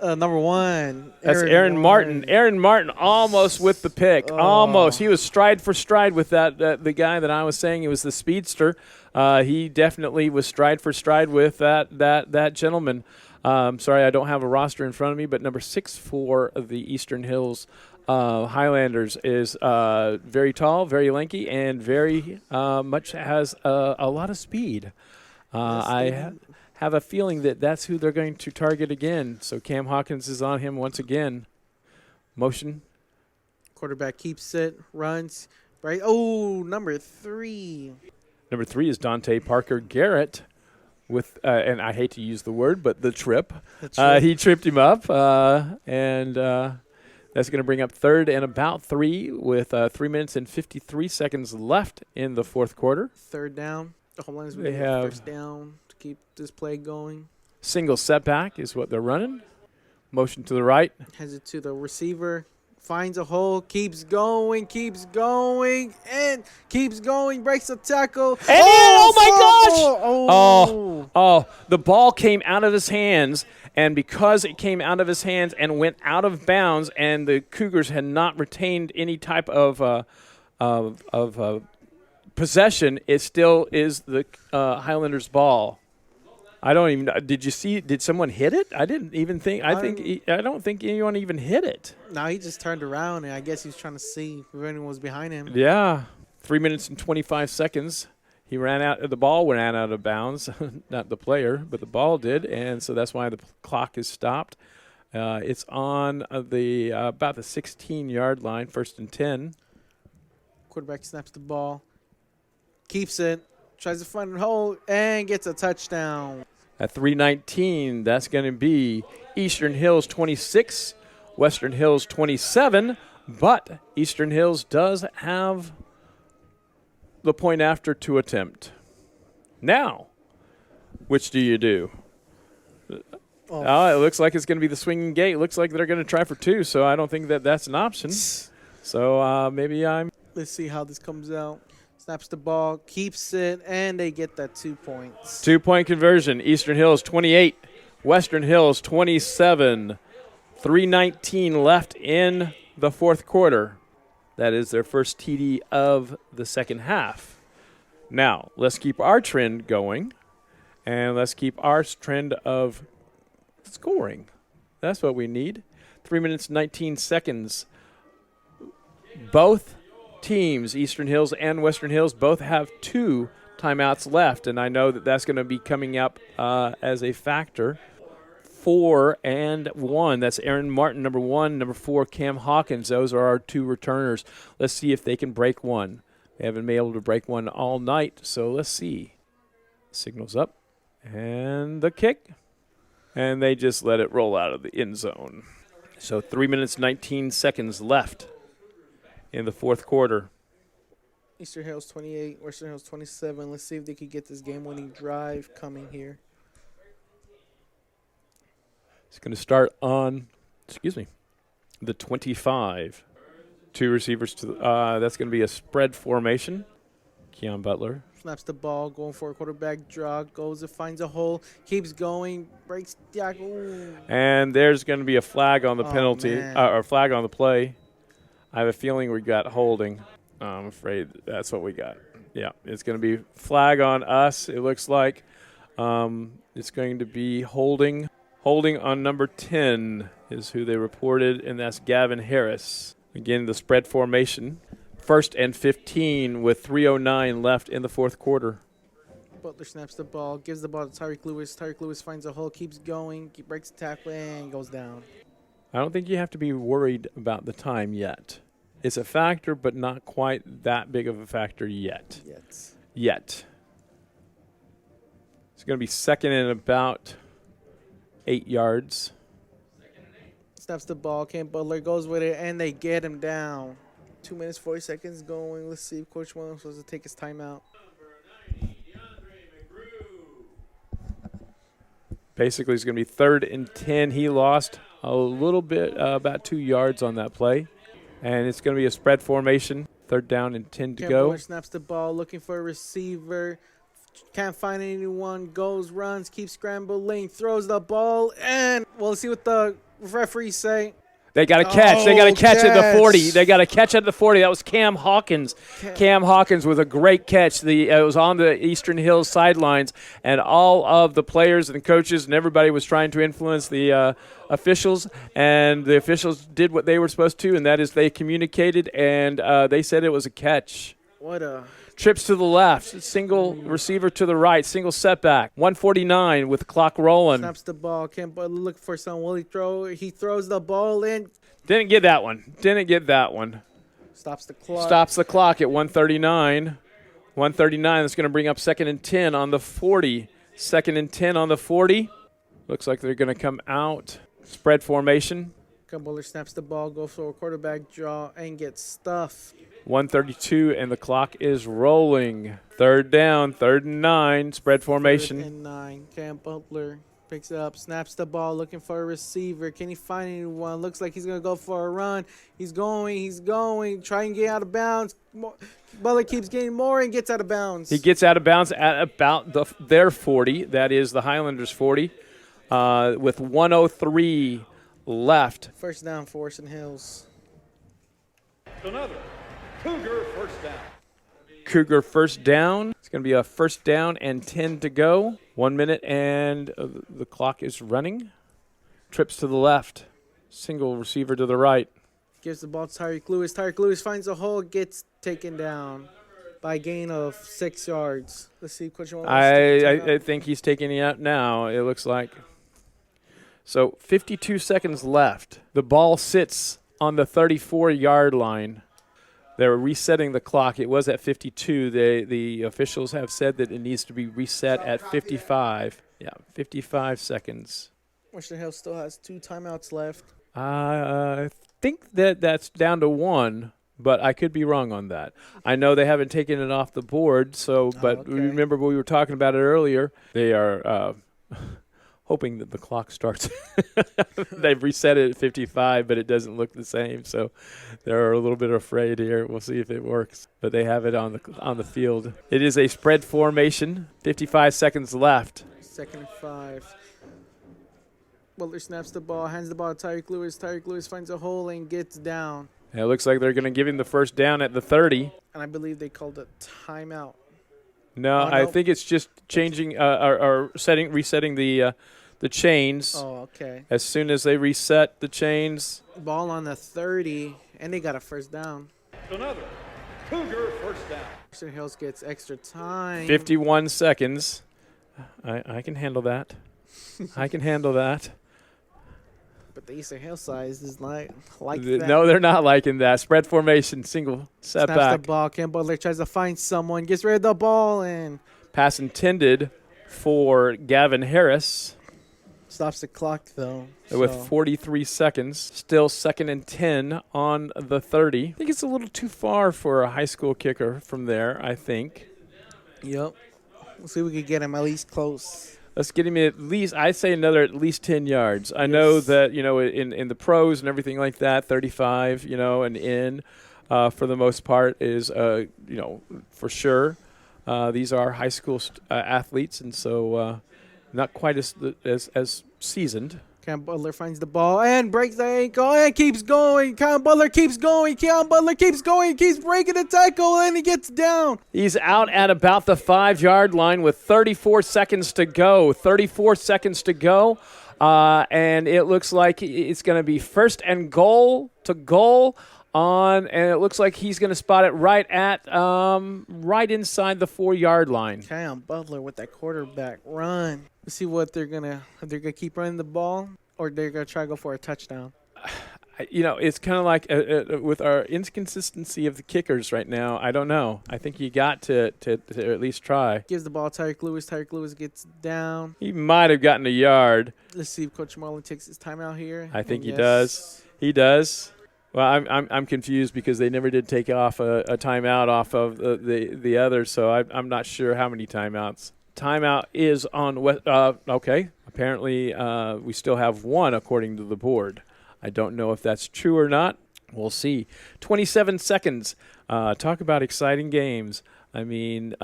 number 1? That's Aaron Martin. Aaron Martin almost with the pick. Almost. He was stride for stride with that the guy that I was saying. He was the speedster. He definitely was stride for stride with that gentleman. Sorry, I don't have a roster in front of me, but number 6 for the Eastern Hills Highlanders is very tall, very lanky, and very much has a lot of speed. I have a feeling that that's who they're going to target again. So Cam Hawkins is on him once again. Motion. Quarterback keeps it, runs. Right. Oh, number 3. Number 3 is Dante Parker Garrett with, and I hate to use the word, but the trip. He tripped him up, and that's going to bring up third and about 3 with 3 minutes and 53 seconds left in the fourth quarter. Third down. The Homelanders They would get have- first down to keep this play going. Single setback is what they're running. Motion to the right. Has it to the receiver. Finds a hole. Keeps going. And keeps going. Breaks the tackle. And oh my gosh! Oh. Oh, the ball came out of his hands, and because it came out of his hands and went out of bounds, and the Cougars had not retained any type of possession, it still is the Highlanders' ball. I don't even. Did you see? Did someone hit it? I didn't even think. I don't think anyone even hit it. No, he just turned around, and I guess he was trying to see if anyone was behind him. Yeah, 3 minutes and 25 seconds. He ran out. The ball ran out of bounds, not the player, but the ball did, and so that's why the clock is stopped. It's on the about the 16-yard line, 1st and 10. Quarterback snaps the ball, keeps it, tries to find a hole, and gets a touchdown. At 3:19, that's going to be Eastern Hills 26, Western Hills 27, but Eastern Hills does have the point after to attempt. Now, which do you do? It looks like it's going to be the swinging gate. It looks like they're going to try for 2, so I don't think that's an option. So maybe I'm... Let's see how this comes out. Snaps the ball, keeps it, and they get that 2 points. 2-point conversion. Eastern Hills 28, Western Hills 27. 3:19 left in the fourth quarter. That is their first TD of the second half. Now, let's keep our trend going, and let's keep our trend of scoring. That's what we need. 3 minutes, 19 seconds. Both teams, Eastern Hills and Western Hills, both have 2 timeouts left, and I know that that's going to be coming up as a factor. 4 and 1. That's Aaron Martin, number 1. Number 4, Cam Hawkins. Those are our 2 returners. Let's see if they can break one. They haven't been able to break one all night, so let's see. Signals up, and the kick. And they just let it roll out of the end zone. So 3 minutes, 19 seconds left in the fourth quarter. Eastern Hills 28, Western Hills 27. Let's see if they could get this game-winning drive coming here. It's going to start on, the 25. 2 receivers to that's going to be a spread formation. Keon Butler. Snaps the ball, going for a quarterback draw, goes and finds a hole, keeps going, breaks the tackle. And there's going to be a flag on the penalty, man. or flag on the play. I have a feeling we got holding. I'm afraid that's what we got. Yeah, it's going to be flag on us, it looks like. It's going to be holding. Holding on number 10 is who they reported, and that's Gavin Harris. Again, the spread formation. 1st and 15 with 3:09 left in the fourth quarter. Butler snaps the ball, gives the ball to Tyreek Lewis. Tyreek Lewis finds a hole, keeps going, breaks the tackle, and goes down. I don't think you have to be worried about the time yet. It's a factor, but not quite that big of a factor yet. Yet. It's going to be 2nd and about 8 yards. Snaps the ball, Cam Butler goes with it, and they get him down. 2 minutes, 40 seconds going. Let's see if Coach Williams was to take his timeout. Basically, it's going to be 3rd and 10. He lost a little bit, about 2 yards on that play. And it's going to be a spread formation. 3rd down and 10 to Cam go. Butler snaps the ball, looking for a receiver. Can't find anyone. Goes, runs, keeps scrambling, throws the ball, and we'll see what the referees say. They got to catch. They got to catch at the 40. Catch. They got to catch at the 40. That was Cam Hawkins. Cam Hawkins with a great catch. It was on the Eastern Hills sidelines, and all of the players and coaches and everybody was trying to influence the officials, and the officials did what they were supposed to, and that is they communicated, and they said it was a catch. What a... Trips to the left, single receiver to the right, single setback. 1:49 with the clock rolling. Snaps the ball. Cam Butler looking for some. Will he throw? He throws the ball in. Didn't get that one. Stops the clock. Stops the clock at 1:39. 1:39. That's going to bring up 2nd and 10 on the 40. 2nd and 10 on the 40. Looks like they're going to come out. Spread formation. Cam Butler snaps the ball, goes for a quarterback draw, and gets stuffed. 1:32, and the clock is rolling. Third down, 3rd and 9, spread formation. 3rd and 9. Cam Butler picks it up, snaps the ball, looking for a receiver. Can he find anyone? Looks like he's going to go for a run. He's going. Try and get out of bounds. Butler keeps getting more and gets out of bounds. He gets out of bounds at about their 40. That is the Highlanders' 40, with 1:03 left. First down for Western Hills. Another Cougar first down. Cougar first down. It's going to be a first down and 10 to go. 1 minute and the clock is running. Trips to the left. Single receiver to the right. Gives the ball to Tyreek Lewis. Tyreek Lewis finds a hole, gets taken down by a gain of 6 yards. Let's see, Coach. I think he's taking it out now, it looks like. So 52 seconds left. The ball sits on the 34-yard line. They're resetting the clock. It was at 52. The officials have said that it needs to be reset at 55. Yeah, 55 seconds. Western Hills still has 2 timeouts left. I think that's down to 1, but I could be wrong on that. I know they haven't taken it off the board, but okay. Remember we were talking about it earlier. They are hoping that the clock starts. They've reset it at 55, but it doesn't look the same, so they're a little bit afraid here. We'll see if it works, but they have it on the field. It is a spread formation. 55 seconds left. 2nd and 5. Butler snaps the ball, hands the ball to Tyreek Lewis. Tyreek Lewis finds a hole and gets down. It looks like they're going to give him the first down at the 30. And I believe they called a timeout. No, I think it's just changing or resetting the chains. Oh, okay. As soon as they reset the chains. Ball on the 30, and they got a first down. Another Cougar first down. Western Hills gets extra time. 51 seconds. I can handle that. I can handle that. But the Eastern Hillside is like that. No, they're not liking that. Spread formation, single setback. Snaps the ball. Cam Butler tries to find someone, gets rid of the ball, and pass intended for Gavin Harris. Stops the clock, though. With 43 seconds. Still 2nd and 10 on the 30. I think it's a little too far for a high school kicker from there, I think. Yep. We'll see if we can get him at least close. Let's get him at least, I'd say another at least 10 yards. I know that, in the pros and everything like that, 35, and in for the most part is, for sure. These are high school athletes, and so not quite as seasoned. Cam Butler finds the ball and breaks the ankle and keeps going. Cam Butler keeps going. Keeps breaking the tackle, and he gets down. He's out at about the 5-yard line with 34 seconds to go. And it looks like it's going to be 1st and goal on, and it looks like he's going to spot it right inside the 4-yard line. Cam Butler with that quarterback run. Let's see what they're gonna keep running the ball, or they're gonna try to go for a touchdown. It's kind of like with our inconsistency of the kickers right now. I don't know. I think you got to at least try. Gives the ball to Tyreek Lewis. Tyreek Lewis gets down. He might have gotten a yard. Let's see if Coach Marlin takes his time out here. I think he does. He does. Well, I'm confused because they never did take off a timeout off of the others, so I'm not sure how many timeouts. Timeout is on okay. Apparently, we still have 1 according to the board. I don't know if that's true or not. We'll see. 27 seconds. Talk about exciting games. I mean,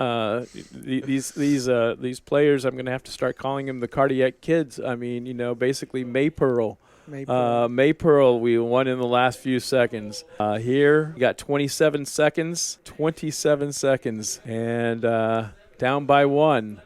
these players, I'm going to have to start calling them the cardiac kids. I mean, basically Maypearl. Maypearl, we won in the last few seconds. Here, we got 27 seconds. And down by 1.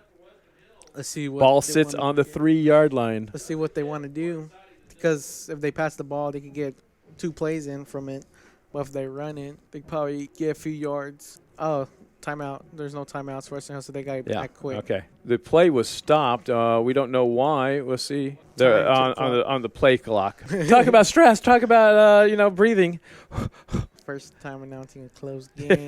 Let's see what ball sits on the 3-yard line. Let's see what they want to do, because if they pass the ball, they can get 2 plays in from it. But if they run it, they probably get a few yards. Oh, timeout. There's no timeouts for Western Hills, so they got to act quick. Okay. The play was stopped. We don't know why. We'll see. They're on the play clock. Talk about stress. Talk about breathing. First time announcing a closed game.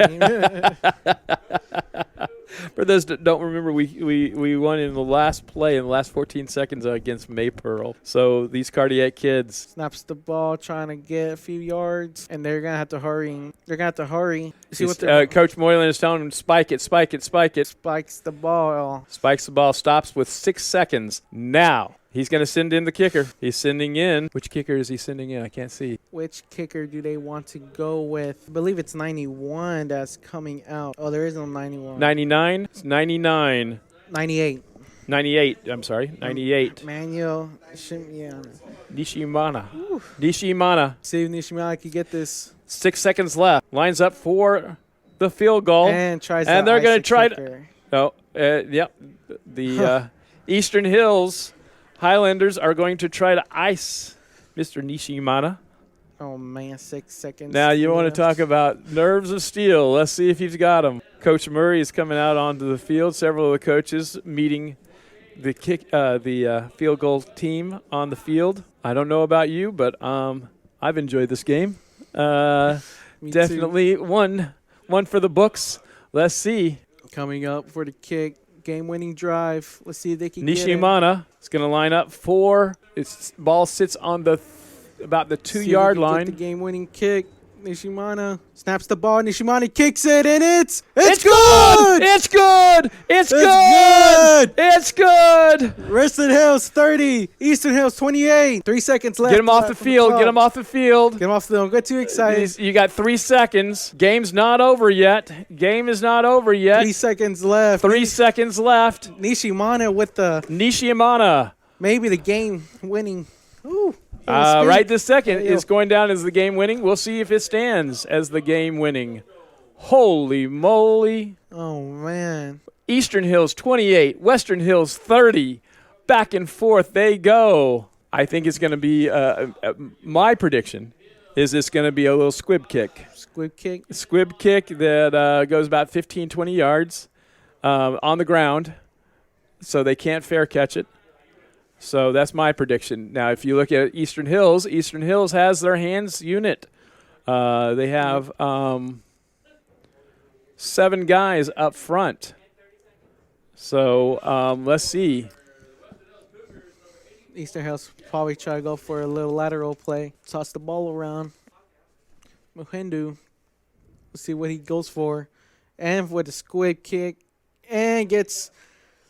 For those that don't remember, we won in the last play in the last 14 seconds against Maypearl. So these Cardiac kids. Snaps the ball, trying to get a few yards, and they're gonna have to hurry. They're gonna have to hurry. See what they're Coach Moylan is telling them, spike it, spike it, spike it. spikes the ball. Spikes the ball, stops with 6 seconds. Now he's going to send in the kicker. He's sending in. Which kicker is he sending in? I can't see. Which kicker do they want to go with? I believe it's 91 that's coming out. Oh, there is no 91. 99? It's 99. 98. 98. I'm sorry. 98. Manuel Shimiana. Nishimana. See if Nishimana can get this. 6 seconds left. Lines up for the field goal. And tries And to they're ice going the to try kicker. to. Oh, yep. The Eastern Hills Highlanders are going to try to ice Mr. Nishimana. Oh, man, 6 seconds. Now you want to left. talk about nerves of steel. Let's see if he's got them. Coach Murray is coming out onto the field. Several of the coaches meeting the field goal team on the field. I don't know about you, but I've enjoyed this game. Me Definitely one for the books. Let's see. too. Coming up for the kick. Game-winning drive. Let's see if they can get it. Nishimana is going to line up for. Its ball sits on the about the See if 2-yard they can line. get the game-winning kick. Nishimana snaps the ball. Nishimana kicks it, and it's good! It's good! It's good! It's good! Western Hills 30, Eastern Hills 28. 3 seconds left. Get him off the field. Get him off the field. Get him off the field. Don't get too excited. You got 3 seconds. Game's not over yet. Game is not over yet. 3 seconds left. 3 seconds left. Nishimana with the Nishimana. maybe the game-winning. Ooh. Right this second, Yeah. it's going down as the game winning. We'll see if it stands as the game winning. Holy moly. Oh, man. Eastern Hills 28, Western Hills 30. Back and forth they go. I think it's going to be, my prediction is it's going to be a little squib kick. Squib kick. Squib kick that goes about 15, 20 yards on the ground, so they can't fair catch it. So that's my prediction. Now, if you look at Eastern Hills has their hands unit. They have 7 guys up front. So let's see. Eastern Hills probably try to go for a little lateral play. Toss the ball around. Mohindu. Let's see what he goes for. And with the squib kick. And gets...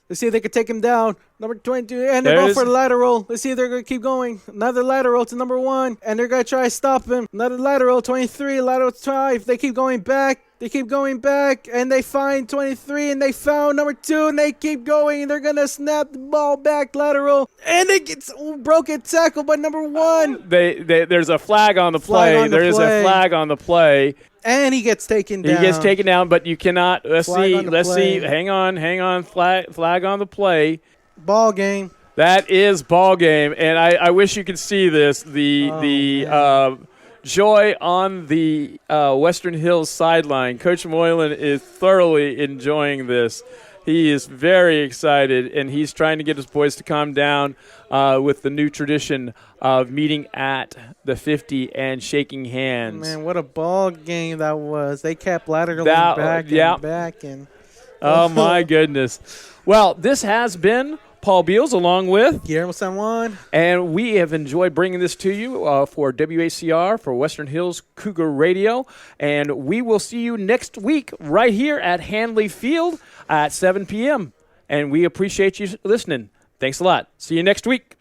Let's see if they can take him down. Number 22. And they're going for the lateral. Let's see if they're going to keep going. Another lateral to number 1. And they're going to try to stop him. Another lateral, 23. Lateral 5. They keep going back. They keep going back. And they find 23. And they found number 2. And they keep going. And they're going to snap the ball back lateral. And it gets broken tackle by number 1. There's a flag on the play. There is a flag on the play. And he gets taken down. He gets taken down, but you cannot. Let's see. Let's See. Hang on. Flag on the play. Ball game. That is ball game, and I wish you could see this. The joy on the Western Hills sideline. Coach Moylan is thoroughly enjoying this. He is very excited, and he's trying to get his boys to calm down with the new tradition of meeting at the 50 and shaking hands. Man, what a ball game that was. They kept lateraling back and back. And oh, my goodness. Well, this has been Paul Beals along with Guillermo San Juan. And we have enjoyed bringing this to you for WHCR, for Western Hills Cougar Radio. And we will see you next week right here at Handley Field at 7 p.m. And we appreciate you listening. Thanks a lot. See you next week.